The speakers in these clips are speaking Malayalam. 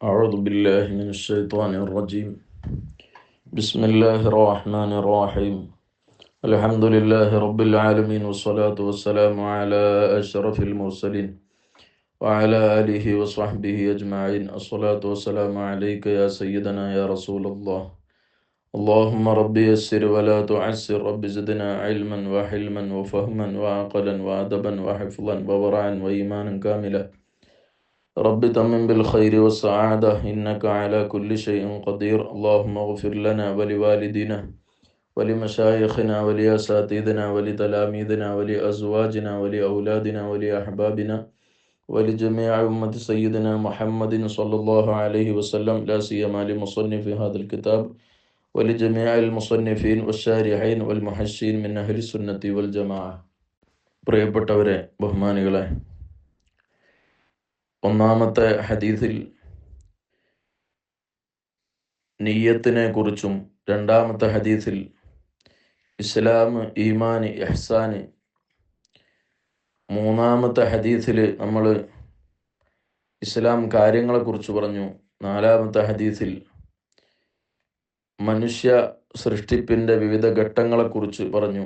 أعوذ بالله من الشيطان الرجيم. بسم الله الرحمن الرحيم. الحمد لله رب العالمين، والصلاة والسلام على أشرف المرسلين وعلى آله وصحبه أجمعين. الصلاة والسلام عليك يا سيدنا يا رسول الله. اللهم رب يسر ولا تعسر، رب زدنا علما وحلما وفهما وعقلا وأدبا وحفظا وورعا وإيمانا كاملا. رب تمم بالخير والسعادة، إنك على كل شيء قدير. اللهم اغفر لنا ولوالدينا ولمشايخنا ولأساتذتنا ولتلاميذنا ولأزواجنا ولأولادنا ولأحبابنا ولجميع أمة سيدنا محمد صلى الله عليه وسلم، لا سيما لمصنف هذا الكتاب ولجميع المصنفين والشارحين والمحشين من أهل السنة والجماعة. പ്രിയപ്പെട്ടവരെ, ബഹുമാനികളെ, ഒന്നാമത്തെ ഹദീസിൽ നിയ്യത്തിനെ കുറിച്ചും രണ്ടാമത്തെ ഹദീസിൽ ഇസ്ലാം, ഈമാൻ, ഇഹ്സാൻ, മൂന്നാമത്തെ ഹദീസിൽ നമ്മൾ ഇസ്ലാം കാര്യങ്ങളെക്കുറിച്ച് പറഞ്ഞു. നാലാമത്തെ ഹദീസിൽ മനുഷ്യ സൃഷ്ടിപ്പിൻ്റെ വിവിധ ഘട്ടങ്ങളെക്കുറിച്ച് പറഞ്ഞു.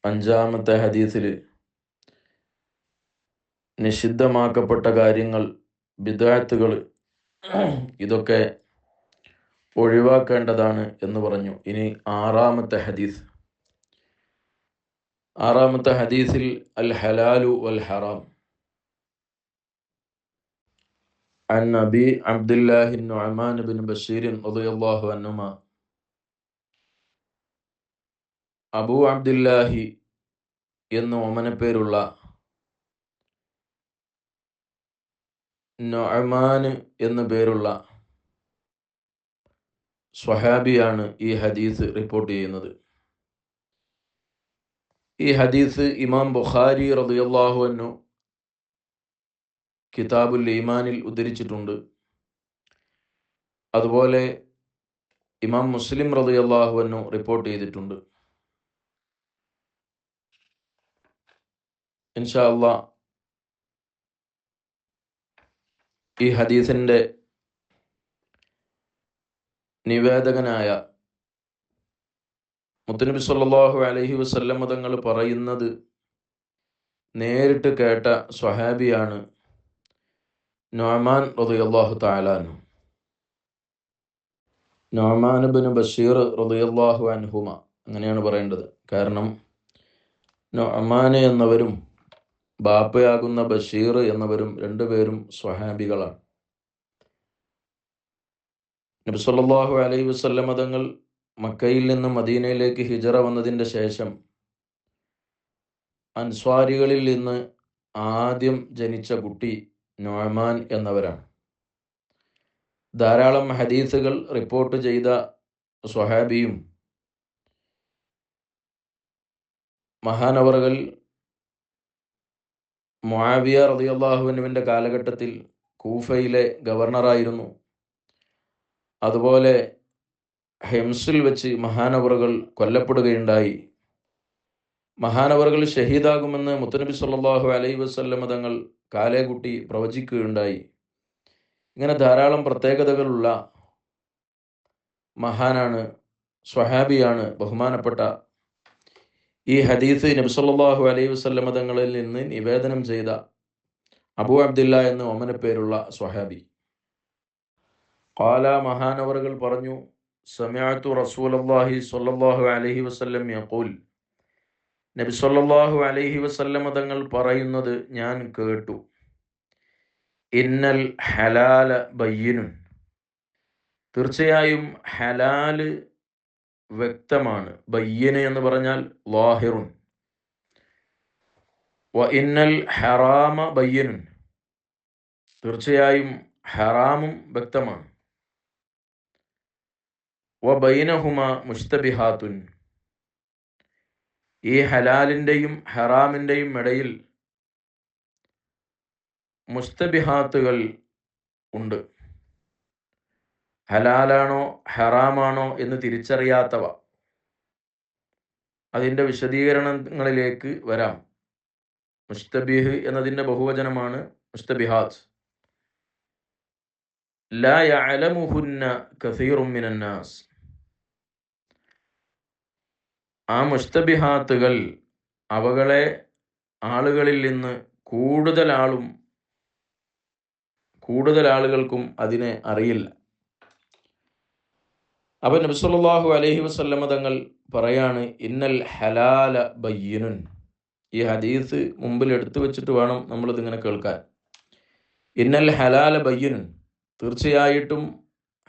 അഞ്ചാമത്തെ ഹദീസിൽ നിഷിദ്ധമാക്കപ്പെട്ട കാര്യങ്ങൾ, ബിദ്അത്തുകൾ, ഇതൊക്കെ ഒഴിവാക്കേണ്ടതാണ് എന്ന് പറഞ്ഞു. ഇനി ആറാമത്തെ ഹദീസിൽ അൽ ഹലാലു വൽ ഹറാം. عن أبي عبد الله النعمان بن بشير رضي الله عنهما. അബൂ അബ്ദുല്ലാഹി എന്ന ഓമനപ്പേരുള്ള നുഅ്മാൻ എന്ന പേരുള്ള സ്വഹാബിയാണ് ഈ ഹദീസ് റിപ്പോർട്ട് ചെയ്യുന്നത്. ഈ ഹദീസ് ഇമാം ബുഖാരി റളിയല്ലാഹു അൻഹു കിതാബുൽ ഈമാനിൽ ഉദ്ധരിച്ചിട്ടുണ്ട്. അതുപോലെ ഇമാം മുസ്ലിം റളിയല്ലാഹു അൻഹു റിപ്പോർട്ട് ചെയ്തിട്ടുണ്ട്. ഇൻഷാ അല്ലാഹ് ഈ ഹദീസിൻ്റെ നിവേദകനായ മുത്തുനബി സല്ലല്ലാഹു അലൈഹി വസല്ലം തങ്ങൾ പറയുന്നത് നേരിട്ട് കേട്ട സ്വഹാബിയാണ് നുഅ്മാൻ റളിയല്ലാഹു തആല അൻഹു. നുഅ്മാൻ ഇബ്നു ബഷീർ റളിയല്ലാഹു അൻഹുമ, അങ്ങനെയാണ് പറയേണ്ടത്. കാരണം നുഅ്മാൻ എന്നവരും ബാപ്പയാകുന്ന ബഷീർ എന്നവരും രണ്ടുപേരും സ്വഹാബികളാണ്. നബി സല്ലല്ലാഹു അലൈഹി വസല്ലം തങ്ങൾ മക്കയിൽ നിന്ന് മദീനയിലേക്ക് ഹിജറ വന്നതിൻ്റെ ശേഷം അൻസ്വാരികളിൽ നിന്ന് ആദ്യം ജനിച്ച കുട്ടി നുഅ്മാൻ എന്നവരാണ്. ധാരാളം ഹദീസുകൾ റിപ്പോർട്ട് ചെയ്ത സ്വഹാബിയും മഹാനവറുകൾ മുആവിയ റളിയല്ലാഹു അൻഹുവിൻ്റെ കാലഘട്ടത്തിൽ കൂഫയിലെ ഗവർണറായിരുന്നു. അതുപോലെ ഹെംസിൽ വെച്ച് മഹാനവറുകൾ കൊല്ലപ്പെടുകയുണ്ടായി. മഹാനവറുകൾ ഷഹീദാകുമെന്ന് മുത്തുനബി സല്ലല്ലാഹു അലൈഹി വസല്ലം തങ്ങൾ കാലേകുട്ടി പ്രവചിക്കുകയുണ്ടായി. ഇങ്ങനെ ധാരാളം പ്രത്യേകതകളുള്ള മഹാനാണ്, സ്വഹാബിയാണ്. ബഹുമാനപ്പെട്ട ഈ ഹദീസ് നബി സല്ലല്ലാഹു അലൈഹി വസല്ലം തങ്ങളിൽ നിന്ന് നിവേദനം ചെയ്ത അബൂ അബ്ദില്ല എന്ന ഓമനപ്പേരുള്ള സ്വഹാബി. ഖാല, മഹാനവറുകൾ പറഞ്ഞു, സമിഅതു റസൂലല്ലാഹി സ്വല്ലല്ലാഹു അലൈഹി വസല്ലം യഖൂൽ, നബി സല്ലല്ലാഹു അലൈഹി വസല്ലം തങ്ങൾ പറയുന്നത് ഞാൻ കേട്ടു. ഇന്നൽ ഹലാല ബയ്യിനുൻ, തീർച്ചയായും ഹലാല് വ്യക്തമാണ്. ബയ്യിന് എന്ന് പറഞ്ഞാൽ ലാഹിറുൻ. വ ഇന്നൽ ഹറാമ ബയ്യിനുൻ, തീർച്ചയായും ഹറാമും വ്യക്തമാണ്. വ ബൈനഹുമ മുസ്തബിഹാത്തുൻ, ഈ ഹലാലിൻ്റെയും ഹറാമിൻ്റെയും ഇടയിൽ മുസ്തബിഹാത്തുകൾ ഉണ്ട്. ഹലാലാണോ ഹറാമാണോ എന്ന് തിരിച്ചറിയാത്തവ. അതിൻ്റെ വിശദീകരണങ്ങളിലേക്ക് വരാം. മുസ്തബിഹ് എന്നതിൻ്റെ ബഹുവചനമാണ് മുസ്തബിഹാത്ത്. ലാ യഅലമുഹുന്ന കസീറും മിനന്നാസ്. ആ മുസ്തബിഹാത്തുകൾ, അവകളെ ആളുകളിൽ നിന്ന് കൂടുതൽ ആളുകൾക്കും അതിനെ അറിയില്ല. അപ്പോൾ നബി സല്ലല്ലാഹു അലൈഹി വസല്ലമ തങ്ങൾ പറയാണ്, ഇന്നൽ ഹലാല ബയ്യിനുൻ. ഈ ഹദീസ് മുമ്പിൽ എടുത്തു വെച്ചിട്ട് വേണം നമ്മളിതിങ്ങനെ കേൾക്കാൻ. ഇന്നൽ ഹലാല ബയ്യിനുൻ, തീർച്ചയായിട്ടും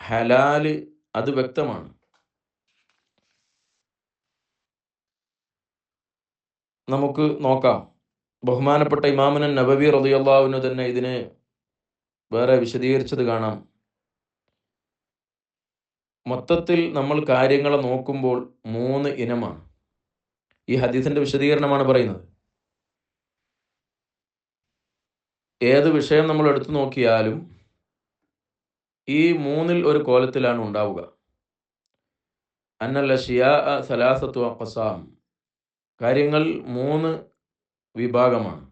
ഹലാല് അത് വ്യക്തമാണ്. നമുക്ക് നോക്കാം. ബഹുമാനപ്പെട്ട ഇമാമുന നബവി റളിയല്ലാഹു അൻഹു തന്നെ ഇതിനെ വേറെ വിശദീകരിച്ചത് കാണാം. മൊത്തത്തിൽ നമ്മൾ കാര്യങ്ങളെ നോക്കുമ്പോൾ 3 ഇനമാണ്. ഈ ഹദീസിന്റെ വിശദീകരണമാണ് പറയുന്നത്. ഏത് വിഷയം നമ്മൾ എടുത്തു നോക്കിയാലും ഈ 3ൽ ഒരു കോലത്തിലാണ് ഉണ്ടാവുക. അന്നൽ അശ്യാഅ സലാസത്തു അഖ്സാം, കാര്യങ്ങൾ 3 വിഭാഗമാണ്.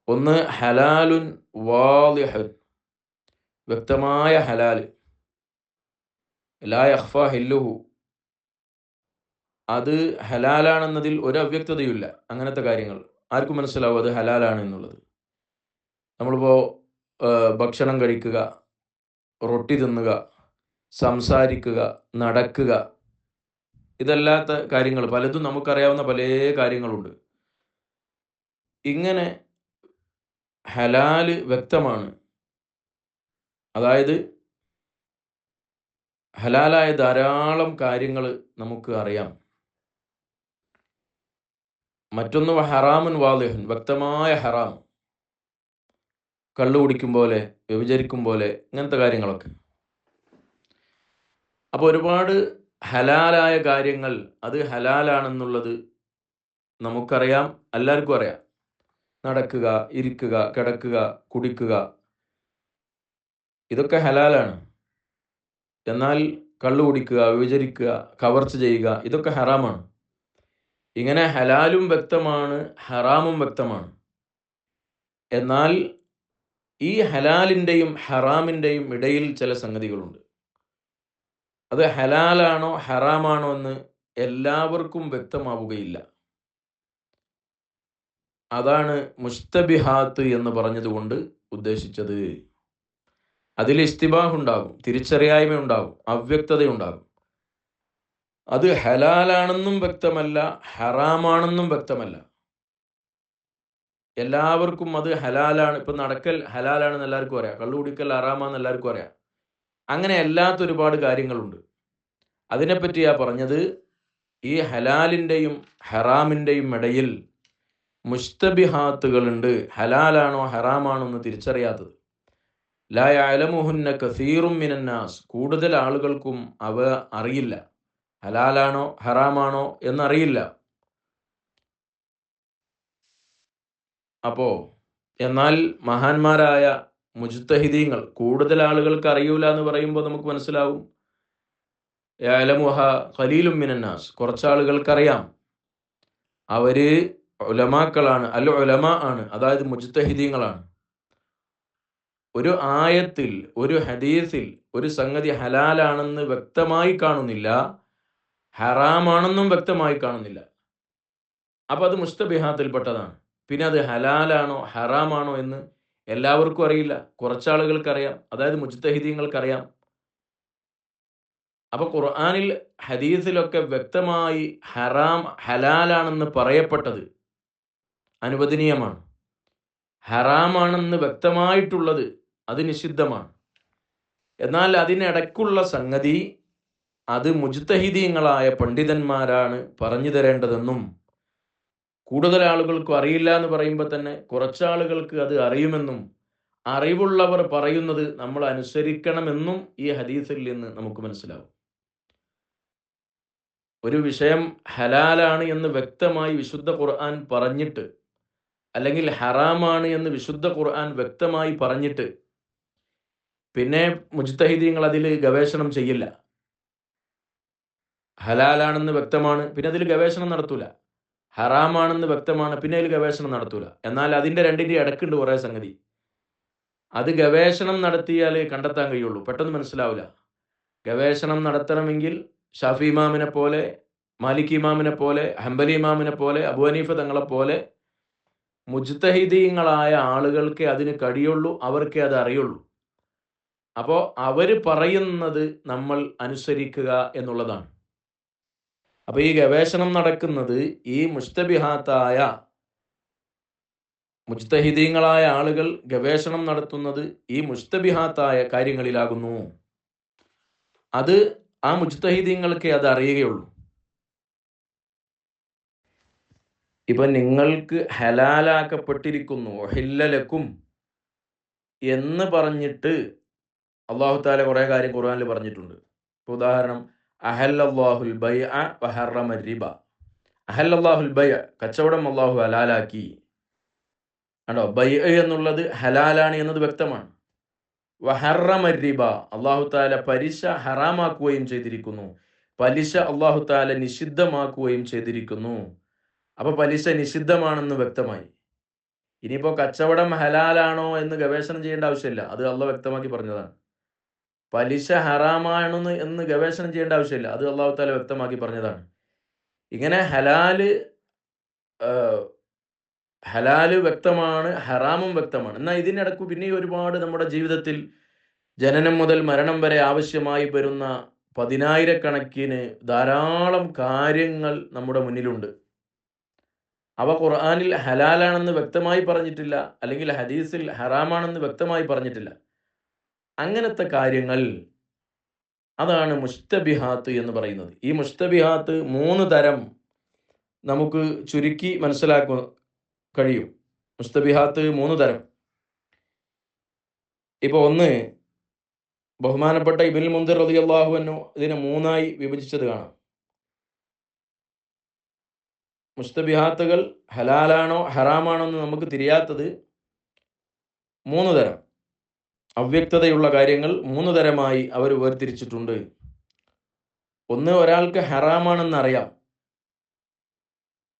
ഒന്ന് ഹലാലുൻ വാളിഹുൻ, വ്യക്തമായ ഹലാൽ, ലാ യഖ്ഫാ ഹില്ലുഹു, അത് ഹലാലാണെന്നതിൽ ഒരു അവ്യക്തതയുമില്ല. അങ്ങനത്തെ കാര്യങ്ങൾ ആർക്കും മനസ്സിലാവും അത് ഹലാലാണ് എന്നുള്ളത്. നമ്മളിപ്പോൾ ഭക്ഷണം കഴിക്കുക, റൊട്ടി തിന്നുക, സംസാരിക്കുക, നടക്കുക, ഇതല്ലാത്ത കാര്യങ്ങൾ പലതും നമുക്കറിയാവുന്ന പല കാര്യങ്ങളുണ്ട്. ഇങ്ങനെ ഹലാല് വ്യക്തമാണ്. അതായത് ഹലാലായ ധാരാളം കാര്യങ്ങൾ നമുക്ക് അറിയാം. മറ്റൊന്ന് ഹറാമുൻ വാളിഹുൻ, വ്യക്തമായ ഹറാം, കള്ളു കുടിക്കും പോലെ, വ്യഭിചരിക്കും പോലെ, ഇങ്ങനത്തെ കാര്യങ്ങളൊക്കെ. അപ്പോൾ ഒരുപാട് ഹലാലായ കാര്യങ്ങൾ അത് ഹലാലാണെന്നുള്ളത് നമുക്കറിയാം, എല്ലാവർക്കും അറിയാം. നടക്കുക, ഇരിക്കുക, കിടക്കുക, കുടിക്കുക, ഇതൊക്കെ ഹലാലാണ്. എന്നാൽ കള്ളു കുടിക്കുക, വ്യഭിചരിക്കുക, കവർച്ച ചെയ്യുക, ഇതൊക്കെ ഹറാമാണ്. ഇങ്ങനെ ഹലാലും വ്യക്തമാണ്, ഹറാമും വ്യക്തമാണ്. എന്നാൽ ഈ ഹലാലിൻ്റെയും ഹറാമിൻ്റെയും ഇടയിൽ ചില സംഗതികളുണ്ട്. അത് ഹലാലാണോ ഹറാമാണോ എന്ന് എല്ലാവർക്കും വ്യക്തമാവുകയില്ല. അതാണ് മുസ്തബിഹാത്ത് എന്ന് പറഞ്ഞതുകൊണ്ട് ഉദ്ദേശിച്ചത്. അതിൽ ഇസ്തിബാഹ് ഉണ്ടാകും, തിരിച്ചറിയായ്മ ഉണ്ടാകും, അവ്യക്തതയുണ്ടാകും. അത് ഹലാലാണെന്നും വ്യക്തമല്ല, ഹറാമാണെന്നും വ്യക്തമല്ല. എല്ലാവർക്കും അത് ഹലാലാണ്. ഇപ്പം നടക്കൽ ഹലാലാണെന്ന് എല്ലാവർക്കും അറിയാം, കള്ളുകുടിക്കൽ ഹറാമാണെന്ന് എല്ലാവർക്കും അറിയാം. അങ്ങനെ അല്ലാത്ത ഒരുപാട് കാര്യങ്ങളുണ്ട്. അതിനെപ്പറ്റിയാ പറഞ്ഞത്, ഈ ഹലാലിൻ്റെയും ഹറാമിൻ്റെയും ഇടയിൽ മുസ്തബിഹാത്തുകളുണ്ട്, ഹലാലാണോ ഹറാമാണോ എന്ന് തിരിച്ചറിയാത്തത്. ലാ യഅലമുഹുന്ന കസീറും മിനന്നാസ്, കൂടുതൽ ആളുകൾക്കും അവ അറിയില്ല, ഹലാലാണോ ഹറാമാണോ എന്നറിയില്ല. അപ്പോൾ എന്നാൽ മഹാന്മാരായ മുജ്തഹിദീങ്ങൾ, കൂടുതൽ ആളുകൾക്ക് അറിയൂല എന്ന് പറയുമ്പോൾ നമുക്ക് മനസ്സിലാവും, യഅലമുഹ ഖലീലും മിനന്നാസ്, കുറച്ചാളുകൾക്കറിയാം, അവര് ഉലമാക്കളാണ്, അൽ ഉലമാ ആണ്, അതായത് മുജ്തഹിദീങ്ങളാണ്. ഒരു ആയത്തിൽ, ഒരു ഹദീസിൽ ഒരു സംഗതി ഹലാലാണെന്ന് വ്യക്തമായി കാണുന്നില്ല, ഹറാമാണെന്നും വ്യക്തമായി കാണുന്നില്ല. അപ്പം അത് മുസ്തബിഹാത്തിൽപ്പെട്ടതാണ്. പിന്നെ അത് ഹലാലാണോ ഹറാമാണോ എന്ന് എല്ലാവർക്കും അറിയില്ല, കുറച്ചാളുകൾക്കറിയാം, അതായത് മുജ്തഹിദീങ്ങൾക്കറിയാം. അപ്പോൾ ഖുർആനിൽ ഹദീസിലൊക്കെ വ്യക്തമായി ഹലാലാണെന്ന് പറയപ്പെട്ടത് അനുവദനീയമാണ്, ഹറാമാണെന്ന് വ്യക്തമായിട്ടുള്ളത് അത് നിഷിദ്ധമാണ്. എന്നാൽ അതിനിടയ്ക്കുള്ള സംഗതി അത് മുജ്തഹിദീങ്ങളായ പണ്ഡിതന്മാരാണ് പറഞ്ഞു തരേണ്ടതെന്നും, കൂടുതൽ ആളുകൾക്കും അറിയില്ല എന്ന് പറയുമ്പോൾ തന്നെ കുറച്ചാളുകൾക്ക് അത് അറിയുമെന്നും, അറിവുള്ളവർ പറയുന്നത് നമ്മൾ അനുസരിക്കണമെന്നും ഈ ഹദീസിൽ നിന്ന് നമുക്ക് മനസ്സിലാവും. ഒരു വിഷയം ഹലാലാണ് എന്ന് വ്യക്തമായി വിശുദ്ധ ഖുർആൻ പറഞ്ഞിട്ട്, അല്ലെങ്കിൽ ഹറാമാണ് എന്ന് വിശുദ്ധ ഖുർആൻ വ്യക്തമായി പറഞ്ഞിട്ട് പിന്നെ മുജ്തഹിദീങ്ങൾ അതിൽ ഗവേഷണം ചെയ്യില്ല. ഹലാലാണെന്ന് വ്യക്തമാണ്, പിന്നെ അതിൽ ഗവേഷണം നടത്തൂല. ഹറാമാണെന്ന് വ്യക്തമാണ്, പിന്നെ അതിൽ ഗവേഷണം നടത്തൂല. എന്നാൽ അതിൻ്റെ രണ്ടിൻ്റെ ഇടക്കുണ്ട് കുറേ സംഗതി. അത് ഗവേഷണം നടത്തിയാൽ കണ്ടെത്താൻ കഴിയുള്ളൂ, പെട്ടെന്ന് മനസ്സിലാവില്ല. ഗവേഷണം നടത്തണമെങ്കിൽ ഷാഫി ഇമാമിനെ പോലെ, മാലിക് ഇമാമിനെ പോലെ, ഹംബലി ഇമാമിനെ പോലെ, അബൂ ഹനീഫ തങ്ങളെ പോലെ മുജ്തഹിദീങ്ങളായ ആളുകൾക്ക് അതിന് കഴിയുള്ളൂ, അവർക്കേ അത് അറിയുള്ളൂ. അപ്പോൾ അവർ പറയുന്നത് നമ്മൾ അനുസരിക്കുക എന്നുള്ളതാണ്. അപ്പോൾ ഈ ഗവേഷണം നടക്കുന്നത് ഈ മുസ്തബിഹാത്തായ മുജ്തഹിദീങ്ങളായ ആളുകൾ ഗവേഷണം നടത്തുന്നത് ഈ മുസ്തബിഹാത്തായ കാര്യങ്ങളിലാകുന്നു. അത് ആ മുജ്തഹിദീങ്ങൾക്ക് അത് അറിയുകയുള്ളൂ. ഇപ്പൊ നിങ്ങൾക്ക് ഹലാലാക്കപ്പെട്ടിരിക്കുന്നു, ഒഹില്ലലക്കും എന്ന് പറഞ്ഞിട്ട് അല്ലാഹു തആല കുറേ കാര്യം ഖുർആനിൽ പറഞ്ഞിട്ടുണ്ട്. ഉദാഹരണം, അഹല്ലല്ലാഹുൽ ബൈഅ വഹറമ റിബ. അഹല്ലല്ലാഹുൽ ബൈഅ, കച്ചവടം അല്ലാഹു ഹലാലാക്കി. കണ്ടോ, ബൈഅ എന്നുള്ളത് ഹലാലാണ് എന്നത് വ്യക്തമാണ്. വഹറമ റിബ, അല്ലാഹു തആല പലിശ ഹറാമാക്കുകയും ചെയ്തിരിക്കുന്നു. പലിശ അല്ലാഹു തആല നിഷിദ്ധമാക്കുകയും ചെയ്തിരിക്കുന്നു. അപ്പോൾ പലിശ നിഷിദ്ധമാണെന്ന് വ്യക്തമായി. ഇനിയിപ്പോൾ കച്ചവടം ഹലാലാണോ എന്ന് ഗവേഷണം ചെയ്യേണ്ട ആവശ്യമില്ല, അത് അള്ളാഹ് വ്യക്തമാക്കി പറഞ്ഞതാണ്. പലിശ ഹറാമാണെന്ന് എന്ന് ഗവേഷണം ചെയ്യേണ്ട ആവശ്യമില്ല, അത് അല്ലാഹു തആല വ്യക്തമാക്കി പറഞ്ഞതാണ്. ഇങ്ങനെ ഹലാല് വ്യക്തമാണ്, ഹറാമും വ്യക്തമാണ്. എന്നാൽ ഇതിനിടയ്ക്ക് പിന്നെ ഒരുപാട് നമ്മുടെ ജീവിതത്തിൽ ജനനം മുതൽ മരണം വരെ ആവശ്യമായി വരുന്ന പതിനായിരക്കണക്കിന് ധാരാളം കാര്യങ്ങൾ നമ്മുടെ മുന്നിലുണ്ട്. അവ ഖുർആനിൽ ഹലാലാണെന്ന് വ്യക്തമായി പറഞ്ഞിട്ടില്ല, അല്ലെങ്കിൽ ഹദീസിൽ ഹറാമാണെന്ന് വ്യക്തമായി പറഞ്ഞിട്ടില്ല. അങ്ങനത്തെ കാര്യങ്ങൾ, അതാണ് മുസ്തബിഹാത്ത് എന്ന് പറയുന്നത്. ഈ മുസ്തബിഹാത്ത് 3 തരം നമുക്ക് ചുരുക്കി മനസ്സിലാക്കാൻ കഴിയും. മുസ്തബിഹാത്ത് 3 തരം. ഇപ്പോൾ ഒന്ന്, ബഹുമാനപ്പെട്ട ഇബ്നുൽ മുൻദിർ റളിയല്ലാഹു അൻഹു ഇതിനെ 3ആയി വിഭജിച്ചത് കാണാം. മുസ്തബിഹാത്തുകൾ ഹലാലാണോ ഹറാമാണോ എന്ന് നമുക്ക് തിരിയാത്തത് 3 തരം. അവ്യക്തതയുള്ള കാര്യങ്ങൾ 3 തരമായി അവർ വേർതിരിച്ചിട്ടുണ്ട്. ഒന്ന്, ഒരാൾക്ക് ഹറാമാണെന്നറിയാം,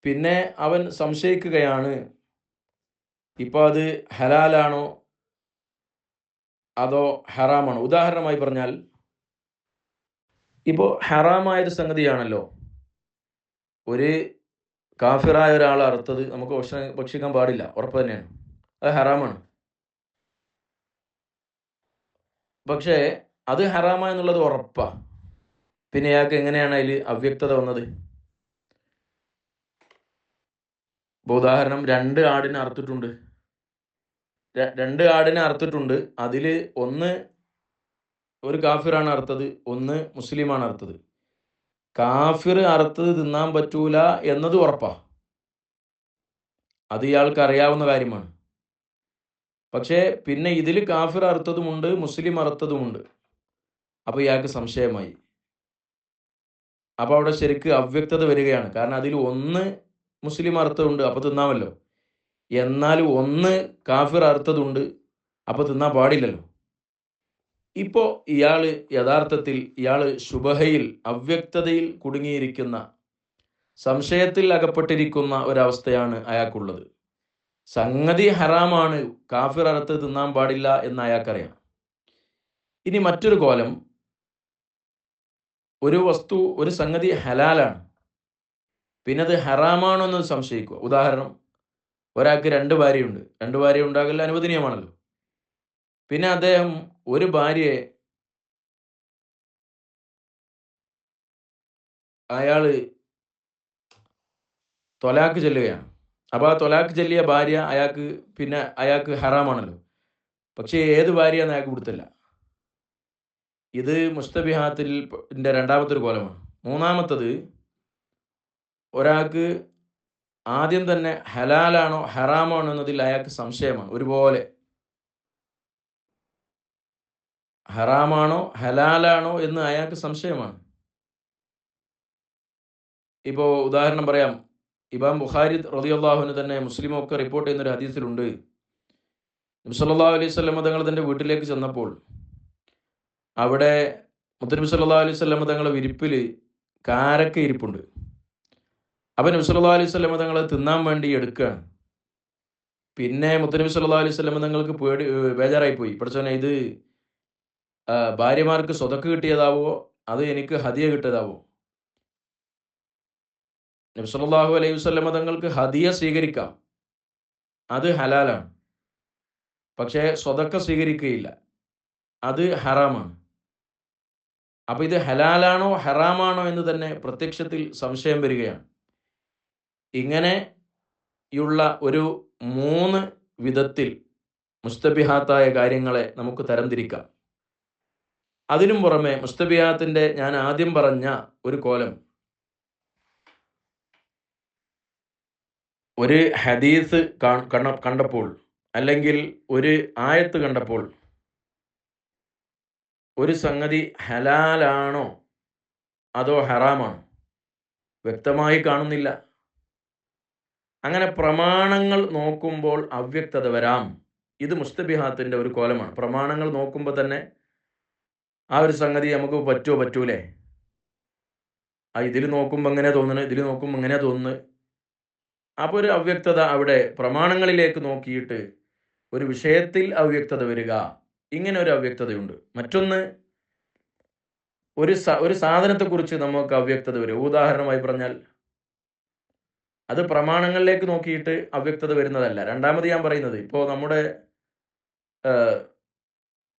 പിന്നെ അവൻ സംശയിക്കുകയാണ്, ഇപ്പോൾ അത് ഹലാലാണോ അതോ ഹറാമാണോ. ഉദാഹരണമായി പറഞ്ഞാൽ, ഇപ്പോൾ ഹറാമായൊരു സംഗതിയാണല്ലോ, ഒരു കാഫിറായ ഒരാൾ അറുത്തത് നമുക്ക് ഭക്ഷിക്കാൻ പാടില്ല, ഉറപ്പ് തന്നെയാണ്, അത് ഹറാമാണ്. പക്ഷേ അത് ഹറാമ എന്നുള്ളത് ഉറപ്പാണ്. പിന്നെ അയാൾക്ക് എങ്ങനെയാണ് അതിൽ അവ്യക്തത വന്നത്? ഇപ്പോൾ ഉദാഹരണം, 2 ആടിനെ അറുത്തിട്ടുണ്ട്. 2 ആടിനെ അറുത്തിട്ടുണ്ട്. അതിൽ ഒന്ന് ഒരു കാഫിറാണ് അറുത്തത്, ഒന്ന് മുസ്ലിമാണ് അറുത്തത്. കാഫിർ അറുത്തത് തിന്നാൻ പറ്റൂല എന്നത് ഉറപ്പാ, അത് ഇയാൾക്ക് അറിയാവുന്ന കാര്യമാണ്. പക്ഷേ പിന്നെ ഇതിൽ കാഫിർ അറുത്തതുമുണ്ട്, മുസ്ലിം അറുത്തതുമുണ്ട്. അപ്പോൾ ഇയാൾക്ക് സംശയമായി. അപ്പോൾ അവിടെ ശരിക്ക് അവ്യക്തത വരികയാണ്. കാരണം അതിൽ ഒന്ന് മുസ്ലിം അറുത്തതുണ്ട്, അപ്പോൾ തിന്നാമല്ലോ. എന്നാൽ ഒന്ന് കാഫിർ അറുത്തതുണ്ട്, അപ്പോൾ തിന്നാൻ പാടില്ലല്ലോ. ഇപ്പോൾ യഥാർത്ഥത്തിൽ ഇയാൾ ശുബഹയിൽ, അവ്യക്തതയിൽ കുടുങ്ങിയിരിക്കുന്ന, സംശയത്തിൽ അകപ്പെട്ടിരിക്കുന്ന ഒരവസ്ഥയാണ് അയാൾക്കുള്ളത്. സംഗതി ഹറാമാണ്, കാഫിർ അറുത്ത് തിന്നാൻ പാടില്ല എന്ന് അയാൾക്കറിയാം. ഇനി മറ്റൊരു കോലം, ഒരു വസ്തു, ഒരു സംഗതി ഹലാലാണ്, പിന്നെ അത് ഹറാമാണോ എന്ന് സംശയിക്കുക. ഉദാഹരണം, ഒരാൾക്ക് 2 ഭാര്യയുണ്ട്. 2 ഭാര്യ ഉണ്ടാകൽ അനുവദനീയമാണല്ലോ. പിന്നെ അദ്ദേഹം ഒരു ഭാര്യയെ അയാൾ തൊലാക്ക് ചെല്ലുകയാണ്. അപ്പോൾ ആ തൊലാക്ക് ചെല്ലിയ ഭാര്യ അയാൾക്ക് ഹറാമാണല്ലോ. പക്ഷേ ഏത് ഭാര്യയാണെന്ന് അയാൾക്ക് കൊടുത്തില്ല. ഇത് മുസ്തബിഹാത്തിന്റെ 2ാമത്തെ ഒരു കോലമാണ്. 3ാമത്തത്, ഒരാൾക്ക് ആദ്യം തന്നെ ഹലാലാണോ ഹറാമാണോ എന്നതിൽ അയാൾക്ക് സംശയമാണ്. ഒരുപോലെ ഹറാമാണോ ഹലാലാണോ എന്ന് അയാൾക്ക് സംശയമാണ്. ഇപ്പോൾ ഉദാഹരണം പറയാം, ഇമാം ബുഖാരി റളിയല്ലാഹു അൻഹു തന്നെ, മുസ്ലിം ഒക്കെ റിപ്പോർട്ട് ചെയ്യുന്ന ഒരു ഹദീസിലുണ്ട്, നബി സല്ലല്ലാഹു അലൈഹി വസല്ലം തങ്ങൾ തൻ്റെ വീട്ടിലേക്ക് ചെന്നപ്പോൾ അവിടെ മുത്തനബി സല്ലല്ലാഹു അലൈഹി വസല്ലം തങ്ങളുടെ വിരിപ്പിൽ കാരക്ക ഇരിപ്പുണ്ട്. അപ്പോൾ നബി സല്ലല്ലാഹു അലൈഹി വസല്ലം തങ്ങൾ തിന്നാൻ വേണ്ടി എടുക്കുകയാണ്. പിന്നെ മുത്തനബി സല്ലല്ലാഹു അലൈഹി വസല്ലം തങ്ങൾക്ക് ബേജാറായിപ്പോയി. പഠിച്ചോനെ, ഇത് ഭാര്യമാർക്ക് സ്വതക്ക് കിട്ടിയതാവോ അത് എനിക്ക് ഹദിയ കിട്ടിയതാവോ? നബി സല്ലല്ലാഹു അലൈഹി വസല്ലം തങ്ങൾക്ക് ഹദിയ സ്വീകരിക്കാം, അത് ഹലാലാണ്. പക്ഷേ സ്വതക്ക സ്വീകരിക്കുകയില്ല, അത് ഹറാമാണ്. അപ്പോൾ ഇത് ഹലാലാണോ ഹറാമാണോ എന്ന് തന്നെ പ്രത്യക്ഷത്തിൽ സംശയം വരികയാണ്. ഇങ്ങനെയുള്ള ഒരു 3 വിധത്തിൽ മുസ്തബിഹാത്തായ കാര്യങ്ങളെ നമുക്ക് തരംതിരിക്കാം. അതിനും പുറമെ മുസ്തബിഹാത്തിൻ്റെ ഞാൻ ആദ്യം പറഞ്ഞ ഒരു കോലം, ഒരു ഹദീസ് കണ്ടപ്പോൾ അല്ലെങ്കിൽ ഒരു ആയത്ത് കണ്ടപ്പോൾ ഒരു സംഗതി ഹലാലാണോ അതോ ഹറാമാണോ വ്യക്തമായി കാണുന്നില്ല. അങ്ങനെ പ്രമാണങ്ങൾ നോക്കുമ്പോൾ അവ്യക്തത വരാം. ഇത് മുസ്തബിഹാത്തിൻ്റെ ഒരു കോലമാണ്. പ്രമാണങ്ങൾ നോക്കുമ്പോൾ തന്നെ ആ ഒരു സംഗതി നമുക്ക് പറ്റൂലേ, ഇതിൽ നോക്കുമ്പോൾ എങ്ങനെ തോന്നുന്നു, ഇതിൽ നോക്കുമ്പോൾ എങ്ങനെ തോന്നുന്നു. അപ്പോൾ ഒരു അവ്യക്തത അവിടെ പ്രമാണങ്ങളിലേക്ക് നോക്കിയിട്ട് ഒരു വിഷയത്തിൽ അവ്യക്തത വരിക, ഇങ്ങനെ ഒരു അവ്യക്തതയുണ്ട്. മറ്റൊന്ന്, ഒരു സാധനത്തെക്കുറിച്ച് നമുക്ക് അവ്യക്തത വരും. ഉദാഹരണമായി പറഞ്ഞാൽ അത് പ്രമാണങ്ങളിലേക്ക് നോക്കിയിട്ട് അവ്യക്തത വരുന്നതല്ല. രണ്ടാമത് ഞാൻ പറയുന്നത്, ഇപ്പോൾ നമ്മുടെ